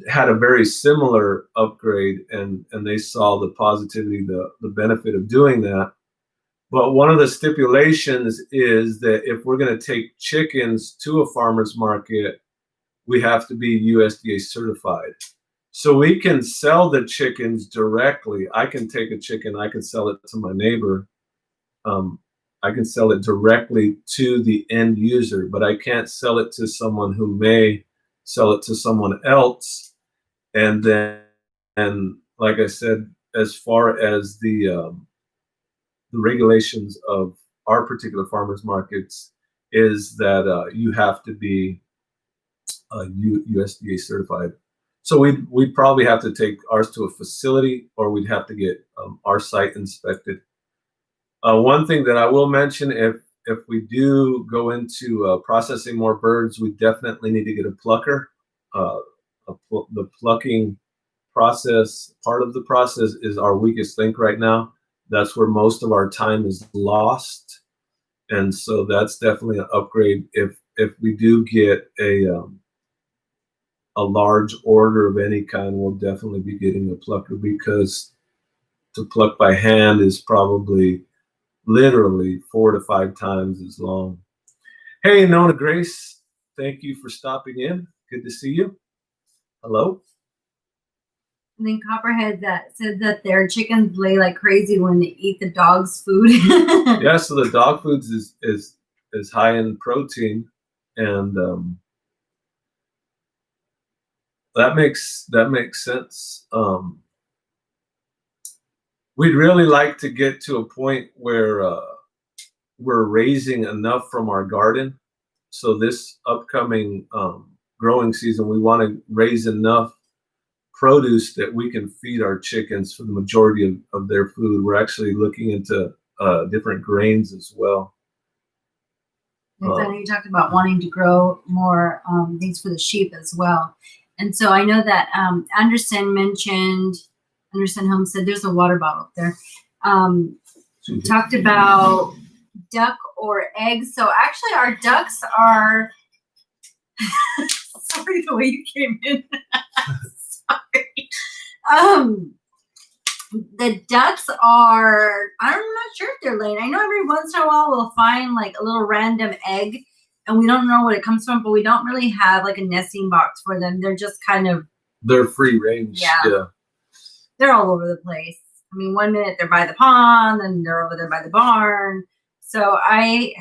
Had a very similar upgrade, and they saw the positivity, the benefit of doing that. But one of the stipulations is that if we're going to take chickens to a farmer's market, we have to be USDA certified. So we can sell the chickens directly. I can take a chicken, I can sell it to my neighbor. I can sell it directly to the end user, but I can't sell it to someone who may sell it to someone else. And then, and like I said, as far as the regulations of our particular farmers markets is that you have to be USDA certified. So we'd probably have to take ours to a facility, or we'd have to get our site inspected. One thing that I will mention, if we do go into processing more birds, we definitely need to get a plucker. The plucking process, part of the process, is our weakest link right now. That's where most of our time is lost, and so that's definitely an upgrade. If we do get a large order of any kind, we'll definitely be getting a plucker, because to pluck by hand is probably literally 4 to 5 times as long. Hey, Nona Grace, thank you for stopping in. Good to see you. Hello. And then Copperhead that said that their chickens lay like crazy when they eat the dog's food. Yeah, so the dog foods is high in protein, and that makes sense. We'd really like to get to a point where we're raising enough from our garden. So this upcoming growing season, we want to raise enough produce that we can feed our chickens for the majority of their food. We're actually looking into different grains as well. Yes, I know you talked about wanting to grow more things for the sheep as well. And so I know that Anderson Homestead, there's a water bottle up there. Talked about duck or eggs. So actually our ducks are, sorry the way you came in. Sorry. The ducks are, I'm not sure if they're laying. I know every once in a while we'll find like a little random egg and we don't know what it comes from, but we don't really have like a nesting box for them. They're just kind of, they're free range. Yeah. They're all over the place. I mean, one minute they're by the pond, then they're over there by the barn. So I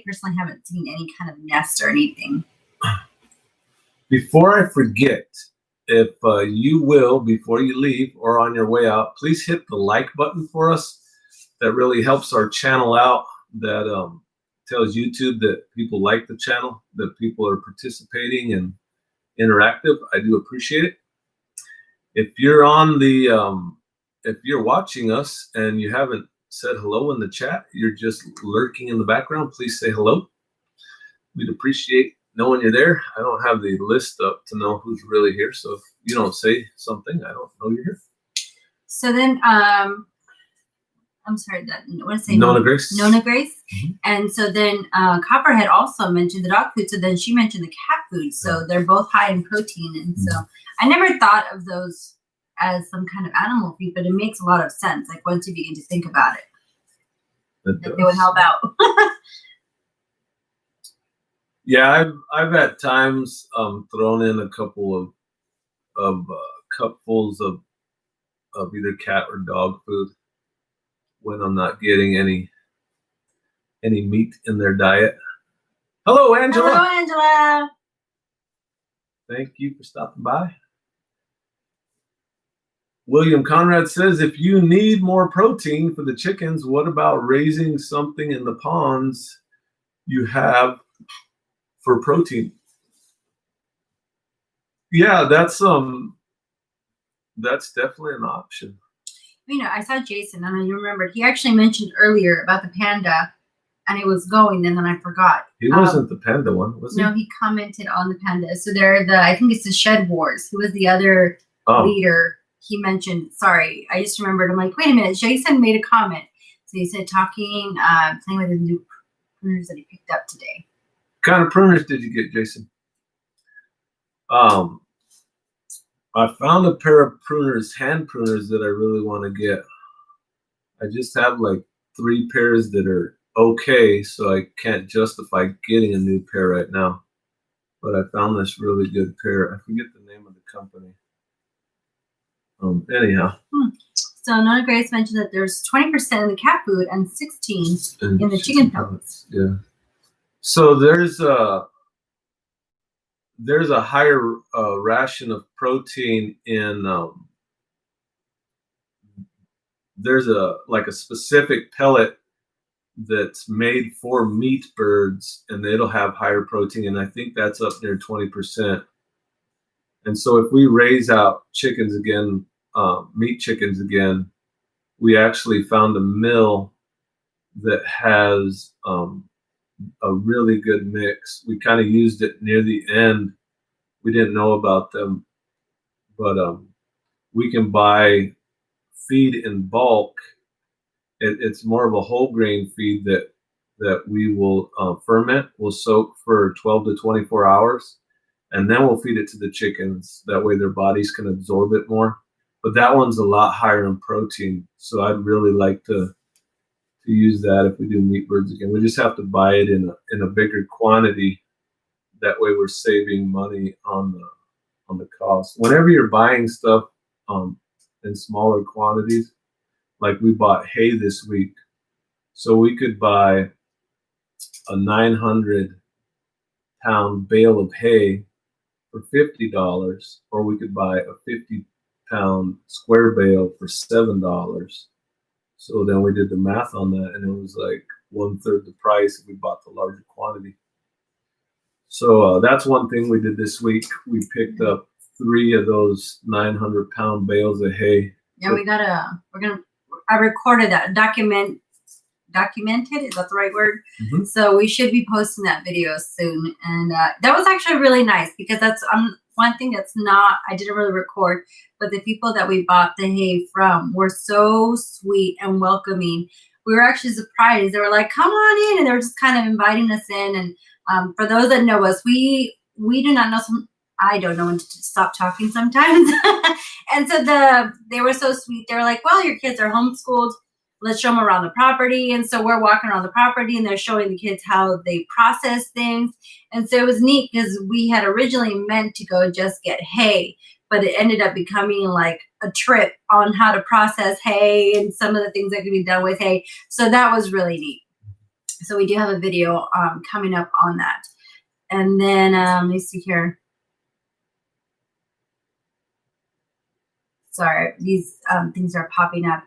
personally haven't seen any kind of nest or anything. Before I forget, if you will, before you leave or on your way out, please hit the like button for us. That really helps our channel out. That tells YouTube that people like the channel, that people are participating and interactive. I do appreciate it. If you're on the, if you're watching us and you haven't said hello in the chat, you're just lurking in the background, please say hello. We'd appreciate knowing you're there. I don't have the list up to know who's really here, so if you don't say something, I don't know you're here. So then, I'm sorry, that what did I say? Nona Grace. Nona Grace. Mm-hmm. And so then Copperhead also mentioned the dog food. So then she mentioned the cat food. So they're both high in protein. And so I never thought of those as some kind of animal feed, but it makes a lot of sense. Like once you begin to think about it, they would help out. Yeah, I've at times thrown in a couple of cupfuls of either cat or dog food when I'm not getting any meat in their diet. Hello, Angela. Hello, Angela. Thank you for stopping by. William Conrad says, if you need more protein for the chickens, what about raising something in the ponds you have for protein? Yeah, that's definitely an option. You know, I saw Jason, and I remembered he actually mentioned earlier about the panda, and it was going, and then I forgot. He wasn't the panda one, was he? No, he commented on the panda. So they're I think it's the Shed Wars. Who was the other leader? He mentioned. Sorry, I just remembered. I'm like, wait a minute. Jason made a comment. So he said playing with the new pruners that he picked up today. What kind of pruners did you get, Jason? I found a pair of pruners, hand pruners, that I really want to get. I just have like 3 pairs that are okay, so I can't justify getting a new pair right now. But I found this really good pair. I forget the name of the company. Anyhow. So Nona Grace mentioned that there's 20% in the cat food and 16% in the chicken pellets. Yeah. So there's a higher ration of protein in there's a specific pellet that's made for meat birds, and it'll have higher protein, and I think that's up near 20%. And so if we raise out chickens again, meat chickens again, we actually found a mill that has a really good mix. We kind of used it near the end. We didn't know about them, but we can buy feed in bulk. It's more of a whole grain feed that we will ferment. We'll soak for 12 to 24 hours, and then we'll feed it to the chickens. That way their bodies can absorb it more. But that one's a lot higher in protein, so I'd really like to use that if we do meat birds again. We just have to buy it in a bigger quantity. That way we're saving money on the cost. Whenever you're buying stuff in smaller quantities, like we bought hay this week, so we could buy a 900-pound bale of hay for $50, or we could buy a 50-pound square bale for $7. So then we did the math on that, and it was like 1/3 the price if we bought the larger quantity. So that's one thing we did this week. We picked up 3 of those 900-pound bales of hay. Yeah, I recorded that, documented, is that the right word? Mm-hmm. So we should be posting that video soon. And that was actually really nice, because that's one thing I didn't really record, but the people that we bought the hay from were so sweet and welcoming. We were actually surprised. They were like, come on in. And they were just kind of inviting us in. And for those that know us, we do not know I don't know when to stop talking sometimes. And so they were so sweet. They were like, well, your kids are homeschooled. Let's show them around the property. And so we're walking around the property, and they're showing the kids how they process things. And so it was neat, because we had originally meant to go just get hay, but it ended up becoming like a trip on how to process hay and some of the things that can be done with hay. So that was really neat. So we do have a video coming up on that. And then let me see here. Sorry, these things are popping up.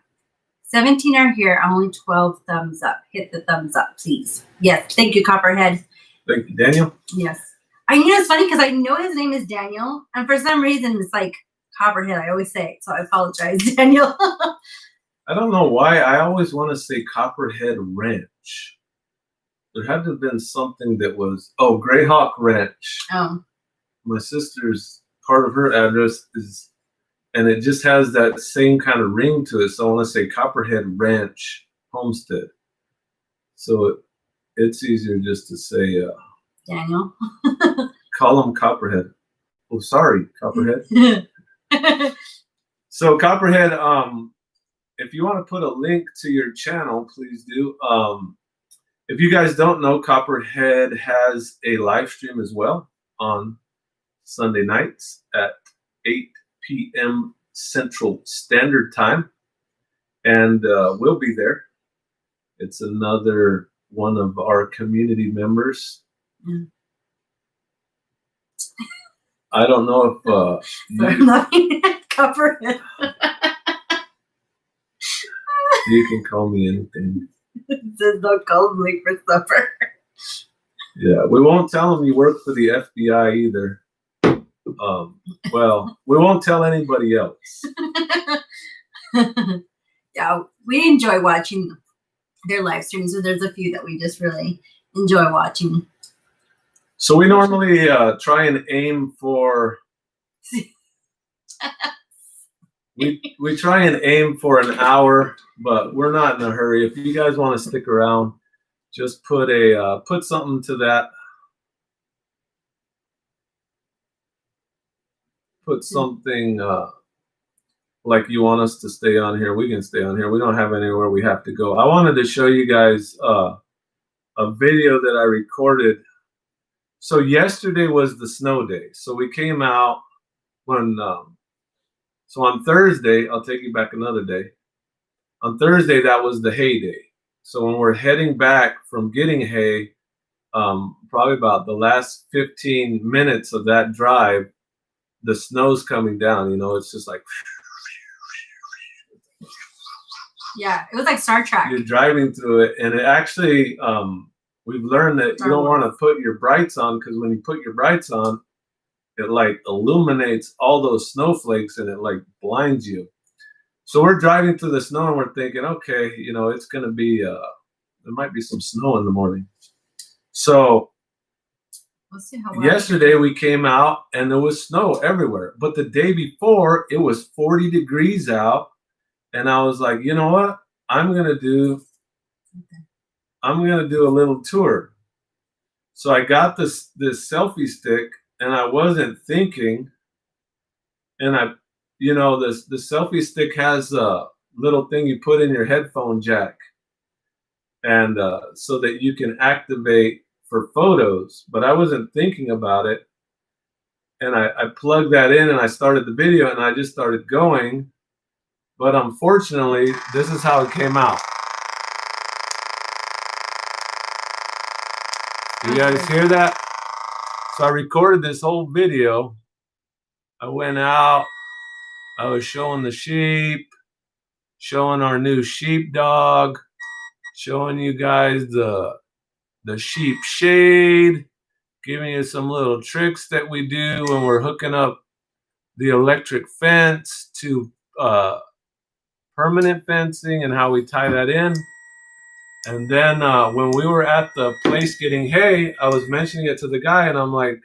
17 are here, only 12 thumbs up. Hit the thumbs up, please. Yes, thank you, Copperhead. Thank you, Daniel. Yes. It's funny, because I know his name is Daniel, and for some reason it's like Copperhead. I always say it, so I apologize, Daniel. I don't know why I always want to say Copperhead Ranch. There had to have been something that was, Greyhawk Ranch. Oh. My sister's, part of her address is, and it just has that same kind of ring to it. So I want to say Copperhead Ranch Homestead. So it's easier just to say Daniel. Call him Copperhead. Oh, sorry, Copperhead. So Copperhead, if you want to put a link to your channel, please do. If you guys don't know, Copperhead has a live stream as well on Sunday nights at 8 p.m. Central Standard Time, and we'll be there. It's another one of our community members. Mm. I don't know if Copperhead. You can call me anything. It says don't call him late for supper. Yeah, we won't tell him you work for the FBI either. Well, we won't tell anybody else. we enjoy watching their live streams. So there's a few that we just really enjoy watching. So we normally try and aim for. We try and aim for an hour, but we're not in a hurry. If you guys want to stick around, just put something to that. Put something like you want us to stay on here. We can stay on here. We don't have anywhere we have to go. I wanted to show you guys a video that I recorded. So yesterday was the snow day. So we came out when. So on Thursday, I'll take you back another day. On Thursday, that was the hay day. So when we're heading back from getting hay, probably about the last 15 minutes of that drive, the snow's coming down. You know, it's just like. Yeah, it was like Star Trek. You're driving through it, and it actually, we've learned that you don't want to put your brights on, because when you put your brights on, it like illuminates all those snowflakes and it like blinds you. So we're driving through the snow and we're thinking, okay, you know, it's going to be, there might be some snow in the morning. So let's see how yesterday we came out and there was snow everywhere. But the day before it was 40 degrees out. And I was like, you know what? I'm going to do a little tour. So I got this selfie stick. And I wasn't thinking, and the selfie stick has a little thing you put in your headphone jack, and so that you can activate for photos. But I wasn't thinking about it, and I plugged that in, and I started the video, and I just started going. But unfortunately, this is how it came out. You guys hear that? So I recorded this whole video. I went out. I was showing the sheep, showing our new sheepdog, showing you guys the sheep shade, giving you some little tricks that we do when we're hooking up the electric fence to permanent fencing and how we tie that in. And then when we were at the place getting hay, I was mentioning it to the guy, and I'm like,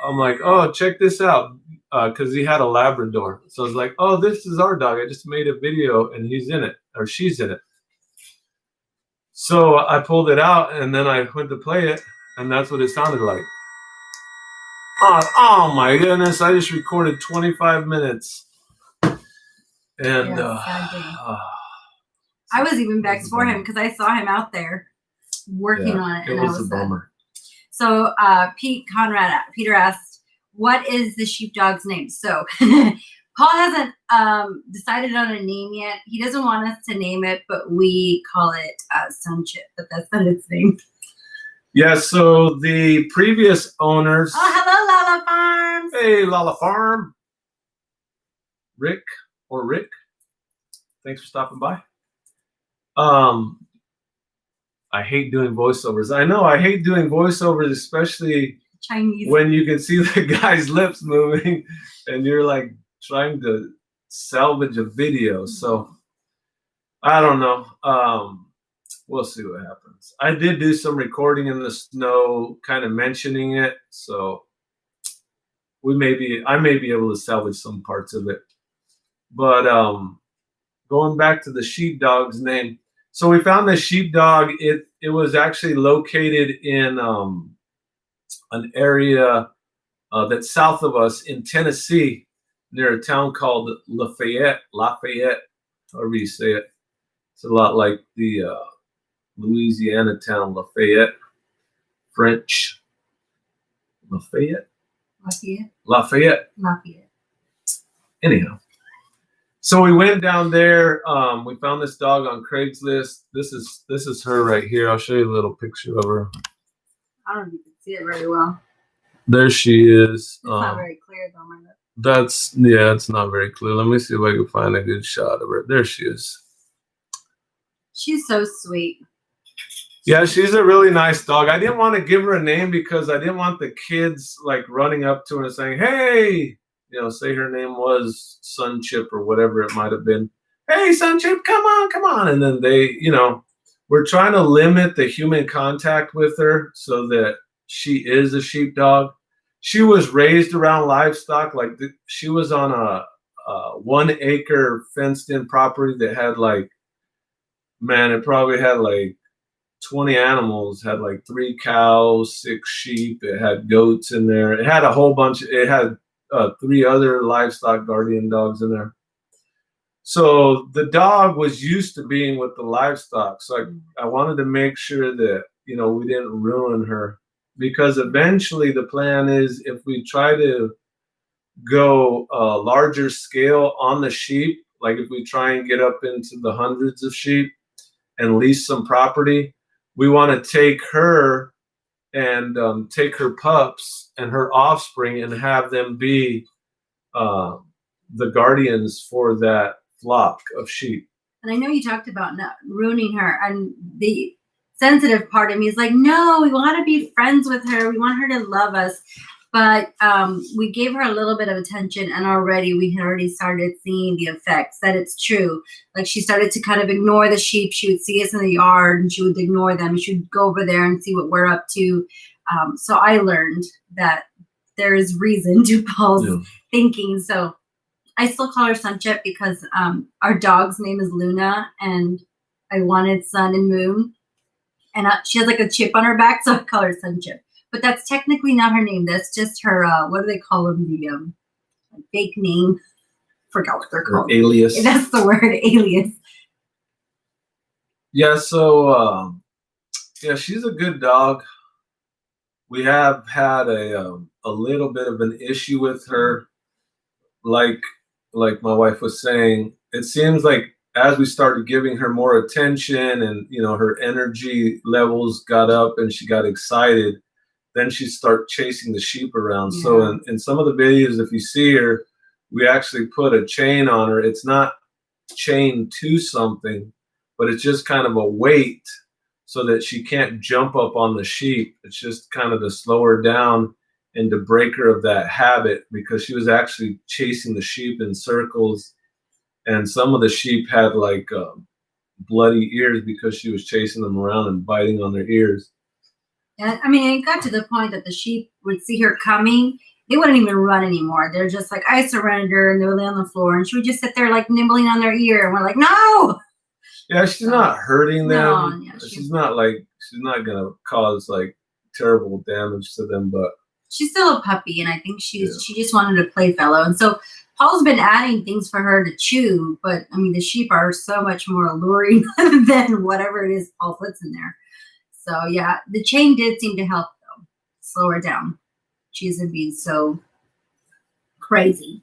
oh, check this out, because he had a Labrador. So I was like, oh, this is our dog. I just made a video, and he's in it, or she's in it. So I pulled it out, and then I went to play it, and that's what it sounded like. Oh my goodness! I just recorded 25 minutes, and I was even vexed for him because I saw him out there working on it. It was a bummer. So Peter asked, what is the sheepdog's name? So Paul hasn't decided on a name yet. He doesn't want us to name it, but we call it Sun Chit, but that's not its name. Yeah, so the previous owners. Oh, hello, Lala Farms. Hey, Lala Farm. Rick, thanks for stopping by. I hate doing voiceovers. I know, I hate doing voiceovers, especially Chinese, when you can see the guy's lips moving and you're like trying to salvage a video. So I don't know. We'll see what happens. I did do some recording in the snow, kind of mentioning it. So I may be able to salvage some parts of it. But going back to the sheepdog's name. So we found the sheepdog. It was actually located in an area that's south of us in Tennessee, near a town called Lafayette, however you say it. It's a lot like the Louisiana town Lafayette, French. Lafayette. Anyhow. So we went down there. We found this dog on Craigslist. This is her right here. I'll show you a little picture of her. I don't know if you can see it very well. There she is. It's not very clear though, my lip. It's not very clear. Let me see if I can find a good shot of her. There she is. She's so sweet. Yeah, she's a really nice dog. I didn't want to give her a name because I didn't want the kids like running up to her and saying, "Hey," say her name was Sun Chip or whatever it might have been. hey, Sunchip, come on. And then they, we're trying to limit the human contact with her so that she is a sheepdog. She was raised around livestock. Like she was on a 1 acre fenced in property that had like, man, it probably had like 20 animals, had like 3 cows, 6 sheep. It had goats in there. It had a whole bunch. It had 3 other livestock guardian dogs in there. So the dog was used to being with the livestock. So I wanted to make sure that, we didn't ruin her, because eventually the plan is, if we try to go larger scale on the sheep, like if we try and get up into the hundreds of sheep and lease some property, we want to take her and take her pups and her offspring and have them be the guardians for that flock of sheep. And I know you talked about not ruining her, and the sensitive part of me is like, no, we want to be friends with her. We want her to love us. But we gave her a little bit of attention, and we had already started seeing the effects, that it's true. Like she started to kind of ignore the sheep. She would see us in the yard and she would ignore them. She would go over there and see what we're up to. So I learned that there is reason to Paul's thinking. So I still call her Sunchip because our dog's name is Luna, and I wanted sun and moon. And she has like a chip on her back, so I call her Sunchip. But that's technically not her name. That's just her, what do they call them? The fake name. Forgot what they're called. Alias. That's the word, alias. Yeah, so, she's a good dog. We have had a little bit of an issue with her. Like my wife was saying, it seems like as we started giving her more attention and, her energy levels got up and she got excited, then she start chasing the sheep around. Yeah. So in some of the videos, if you see her, we actually put a chain on her. It's not chained to something, but it's just kind of a weight so that she can't jump up on the sheep. It's just kind of to slow her down and to break her of that habit, because she was actually chasing the sheep in circles. And some of the sheep had like bloody ears because she was chasing them around and biting on their ears. And I mean, it got to the point that the sheep would see her coming. They wouldn't even run anymore. They're just like, I surrender. And they would lay on the floor. And she would just sit there like nibbling on their ear. And we're like, no. Yeah, she's not hurting them. No, yeah, she's not going to cause like terrible damage to them. But she's still a puppy. And I think she just wanted a playfellow. And so Paul's been adding things for her to chew. But I mean, the sheep are so much more alluring than whatever it is Paul puts in there. So yeah, the chain did seem to help though, slow her down. She isn't being so crazy.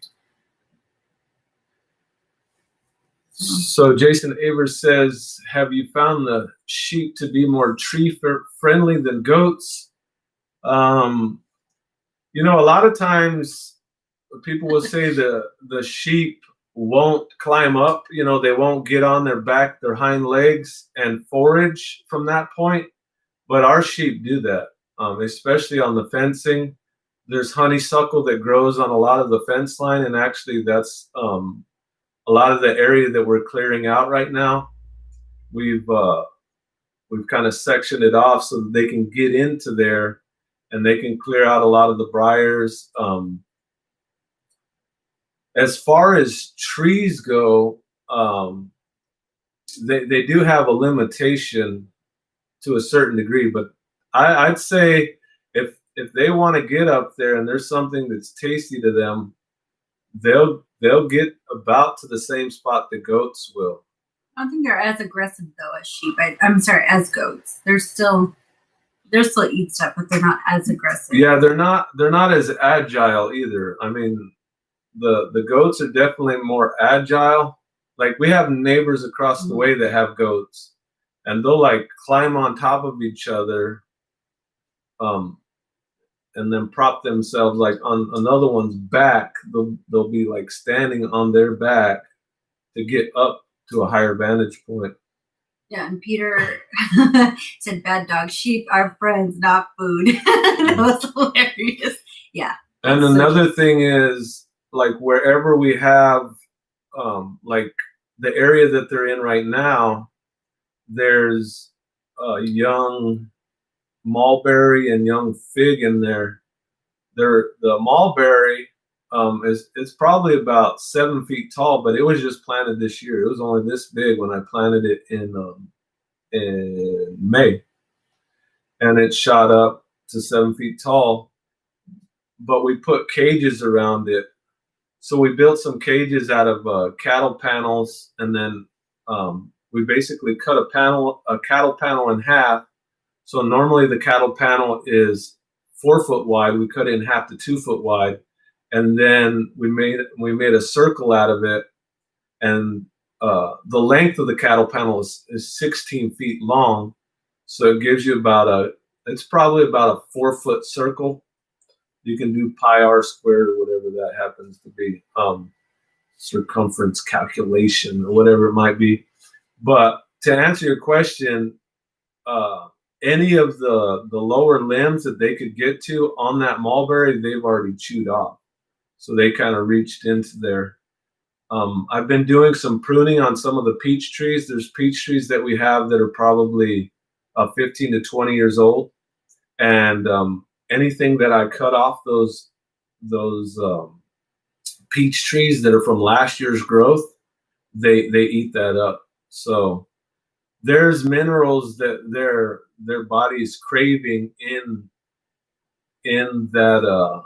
So Jason Avers says, have you found the sheep to be more tree friendly than goats? A lot of times people will say the sheep won't climb up, they won't get on their hind legs and forage from that point. But our sheep do that, especially on the fencing. There's honeysuckle that grows on a lot of the fence line, and actually that's a lot of the area that we're clearing out right now. We've kind of sectioned it off so that they can get into there and they can clear out a lot of the briars. As far as trees go, they do have a limitation to a certain degree, but I'd say if they want to get up there and there's something that's tasty to them, they'll get about to the same spot the goats will. I don't think they're as aggressive though as sheep. I'm sorry, as goats. They're still eat stuff, but they're not as aggressive. Yeah, they're not as agile either. I mean, the goats are definitely more agile. Like we have neighbors across the way that have goats. And they'll like climb on top of each other, and then prop themselves like on another one's back. They'll be like standing on their back to get up to a higher vantage point. Yeah, and Peter said, "Bad dog, sheep are friends, not food." That was hilarious. Yeah. And another thing is like wherever we have like the area that they're in right now, there's young mulberry and young fig in there. The mulberry it's probably about 7 feet tall, but it was just planted this year. It was only this big when I planted it in May, and it shot up to 7 feet tall. But we put cages around it. So we built some cages out of cattle panels, and then we basically cut a cattle panel in half. So normally the cattle panel is 4 foot wide. We cut it in half to 2 foot wide, and then we made a circle out of it. And the length of the cattle panel is 16 feet long. So it gives you it's probably about a 4 foot circle. You can do pi r squared or whatever that happens to be, circumference calculation or whatever it might be. But to answer your question, any of the lower limbs that they could get to on that mulberry, they've already chewed off. So they kind of reached into there. I've been doing some pruning on some of the peach trees. There's peach trees that we have that are probably 15 to 20 years old. And anything that I cut off those peach trees that are from last year's growth, they eat that up. So there's minerals that their body is craving in that.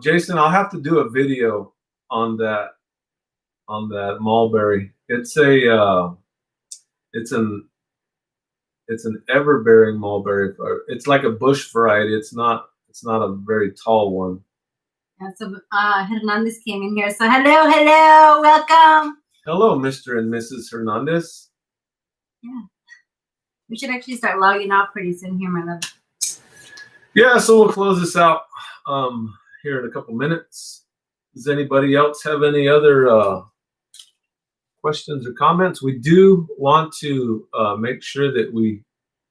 Jason, I'll have to do a video on that mulberry. It's an ever-bearing mulberry. It's like a bush variety. It's not a very tall one. Yeah, so Hernandez came in here. So hello, welcome. Hello, Mr. and Mrs. Hernandez. Yeah. We should actually start logging off pretty soon here, my love. Yeah, so we'll close this out here in a couple minutes. Does anybody else have any other questions or comments? We do want to make sure that we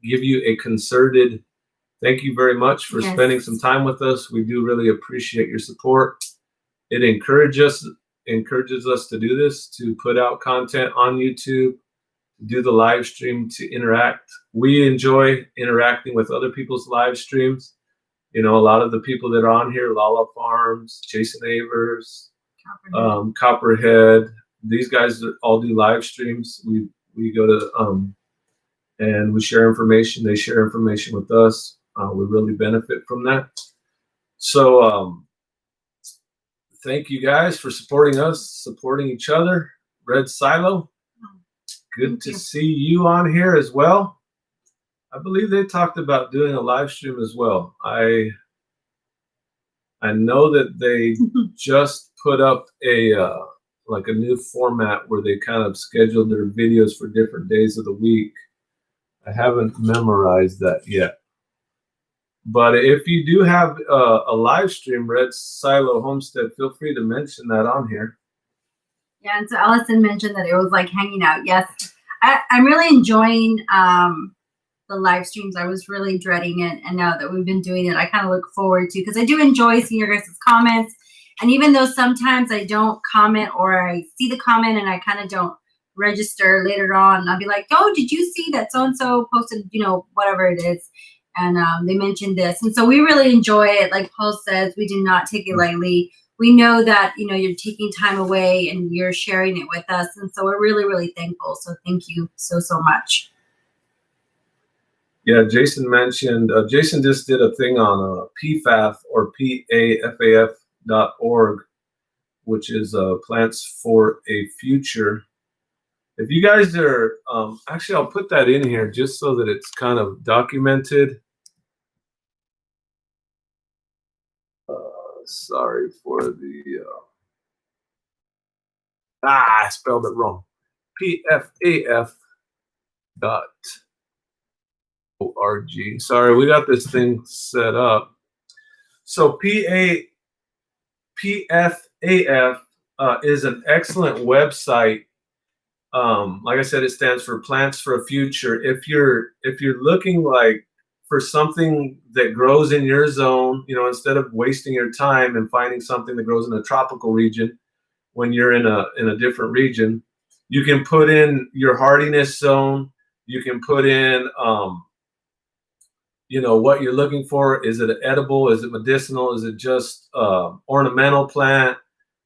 give you a concerted thank you very much for spending some time with us. We do really appreciate your support. It encourages us to do this, to put out content on YouTube, to do the live stream, to interact. We enjoy interacting with other people's live streams. You know, a lot of the people that are on here, Lala Farms, Jason Avers, Copperhead, these guys all do live streams. We go to and we share information. They share information with us. We really benefit from that. So thank you guys for supporting us, supporting each other. Red Silo, good to see you on here as well. I believe they talked about doing a live stream as well. I know that they just put up a like a new format where they kind of scheduled their videos for different days of the week. I haven't memorized that yet. But if you do have a live stream, Red Silo Homestead, feel free to mention that on here. Yeah, and so Allison mentioned that it was like hanging out. Yes, I'm really enjoying the live streams. I was really dreading it, and now that we've been doing it, I kind of look forward to, because I do enjoy seeing your guys' comments. And even though sometimes I don't comment, or I see the comment and I kind of don't register later on, I'll be like, oh, did you see that so-and-so posted, you know, whatever it is, and they mentioned this. And so we really enjoy it. Like Paul says, we do not take it lightly. We know that, you know, you're taking time away and you're sharing it with us. And so we're really, really thankful. So thank you so much. Yeah, Jason mentioned, Jason just did a thing on PFAF or PAFAF.org, which is Plants for a Future. If you guys are, actually, I'll put that in here just so that it's kind of documented. Sorry for the, I spelled it wrong. PFAF.org. Sorry, we got this thing set up. So PFAF is an excellent website. Like I said, it stands for Plants for a Future. If you're looking like for something that grows in your zone, you know, instead of wasting your time and finding something that grows in a tropical region, when you're in a different region. You can put in your hardiness zone. You can put in what you're looking for. Is it edible? Is it medicinal? Is it just ornamental plant?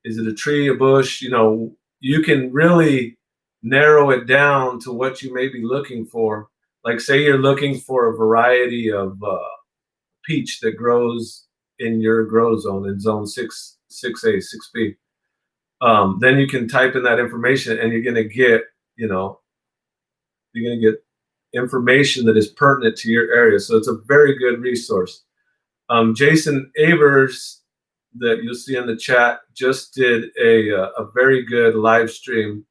Is it a tree, a bush? You can really narrow it down to what you may be looking for. Like say you're looking for a variety of peach that grows in your grow zone in zone 6A, 6B. Then you can type in that information and you're going to get information that is pertinent to your area. So it's a very good resource. Jason Avers, that you'll see in the chat, just did a very good live stream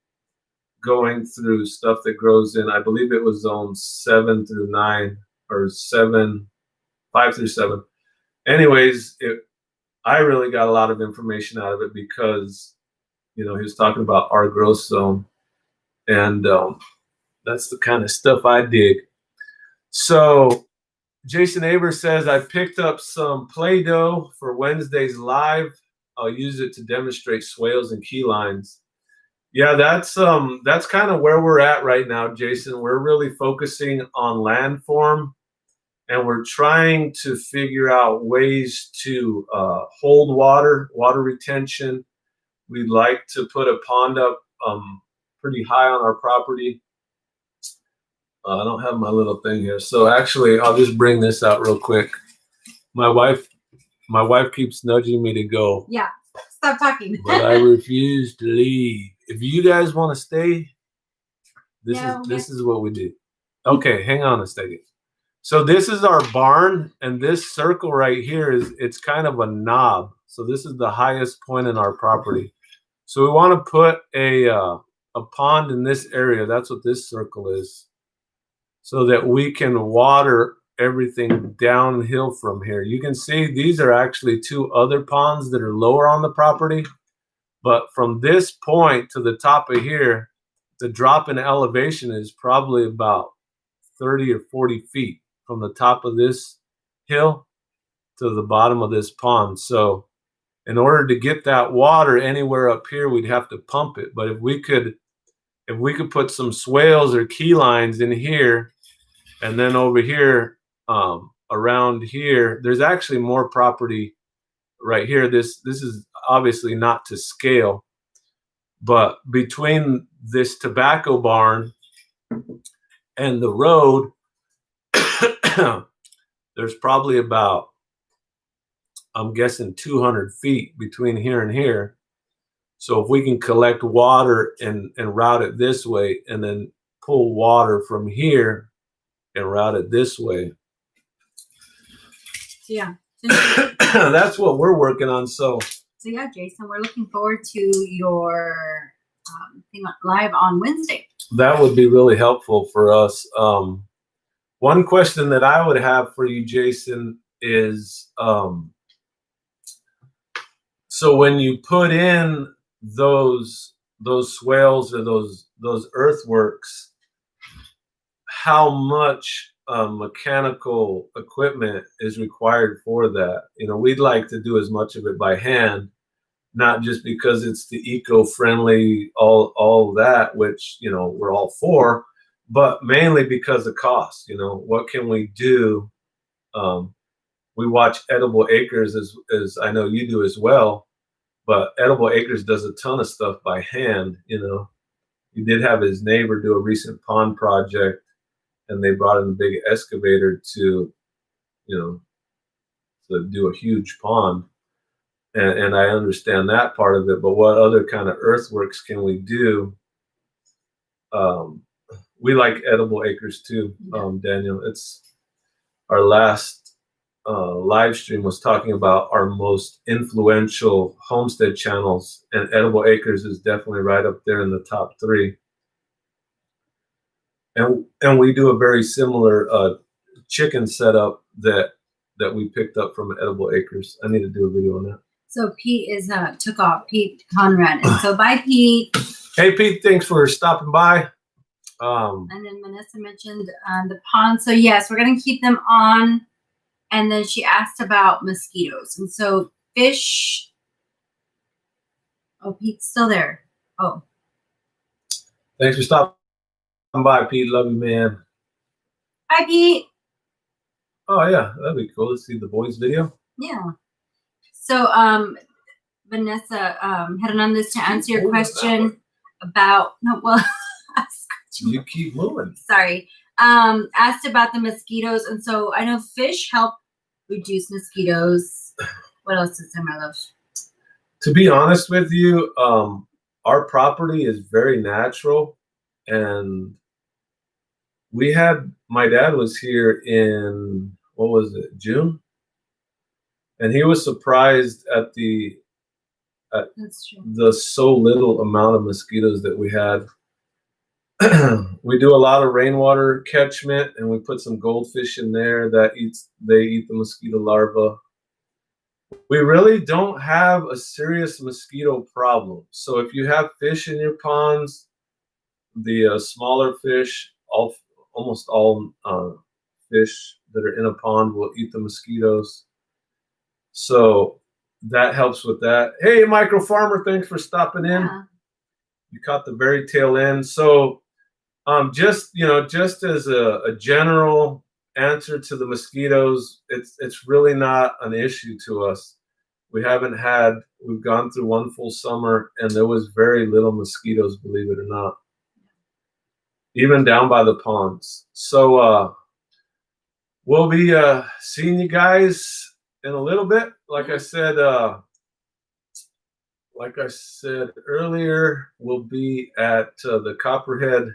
going through stuff that grows in, I believe it was zone 7 through 9 or 5 through 7. Anyways, I really got a lot of information out of it because he was talking about our growth zone, and that's the kind of stuff I dig. So Jason Avers says, I picked up some Play-Doh for Wednesday's live. I'll use it to demonstrate swales and key lines. Yeah, that's kind of where we're at right now, Jason. We're really focusing on landform, and we're trying to figure out ways to hold water retention. We'd like to put a pond up pretty high on our property. I don't have my little thing here, so actually I'll just bring this out real quick. My wife keeps nudging me to go. Yeah, stop talking. But I refuse to leave. If you guys want to stay, this is what we do. Okay, hang on a second. So this is our barn, and this circle right here it's kind of a knob. So this is the highest point in our property. So we want to put a pond in this area. That's what this circle is, so that we can water everything downhill from here. You can see these are actually 2 other ponds that are lower on the property. But from this point to the top of here, the drop in elevation is probably about 30 or 40 feet from the top of this hill to the bottom of this pond. So in order to get that water anywhere up here, we'd have to pump it. But if we could put some swales or key lines in here, and then over here, around here, there's actually more property right here. This is obviously not to scale, but between this tobacco barn and the road, there's probably about, I'm guessing, 200 feet between here and here. So if we can collect water and route it this way, and then pull water from here and route it this way. Yeah. That's what we're working on. So yeah, Jason, we're looking forward to your thing live on Wednesday. That would be really helpful for us. One question that I would have for you, Jason, is so when you put in those swales or those earthworks, how much mechanical equipment is required for that? We'd like to do as much of it by hand, not just because it's the eco-friendly, all that, which we're all for, but mainly because of cost. What can we do? We watch Edible Acres, as I know you do as well, but Edible Acres does a ton of stuff by hand. He did have his neighbor do a recent pond project, and they brought in a big excavator to do a huge pond. And I understand that part of it, but what other kind of earthworks can we do? We like Edible Acres too, Daniel. It's our last live stream was talking about our most influential homestead channels, and Edible Acres is definitely right up there in the top 3. And we do a very similar chicken setup that we picked up from Edible Acres. I need to do a video on that. So Pete took off, Pete Conrad. And so bye, Pete. Hey, Pete, thanks for stopping by. And then Vanessa mentioned the pond. So yes, we're going to keep them on. And then she asked about mosquitoes. And so fish Oh, Pete's still there. Oh. Thanks for stopping by, Pete. Love you, man. Hi, Pete. Oh yeah, that'd be cool to see the boys video. Yeah. So, Vanessa, Hernandez, to answer your question about You keep moving. Sorry. Asked about the mosquitoes, and so I know fish help reduce mosquitoes. What else is there, my love? To be honest with you, our property is very natural, and my dad was here in, what was it, June? And he was surprised at That's true. the so little amount of mosquitoes that we had. We do a lot of rainwater catchment, and we put some goldfish in there they eat the mosquito larvae. We really don't have a serious mosquito problem. So if you have fish in your ponds, the smaller fish, almost all fish that are in a pond will eat the mosquitoes. So that helps with that. Hey, Micro Farmer, thanks for stopping in. Yeah. You caught the very tail end. So just as a general answer to the mosquitoes, it's really not an issue to us. We've gone through one full summer and there was very little mosquitoes, believe it or not, even down by the ponds. So we'll be seeing you guys in a little bit. Like I said earlier, we'll be at the Copperhead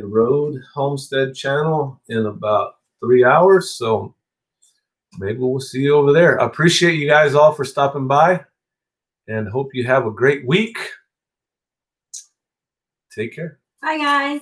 Road Homestead channel in about 3 hours. So maybe we'll see you over there. I appreciate you guys all for stopping by and hope you have a great week. Take care. Bye, guys.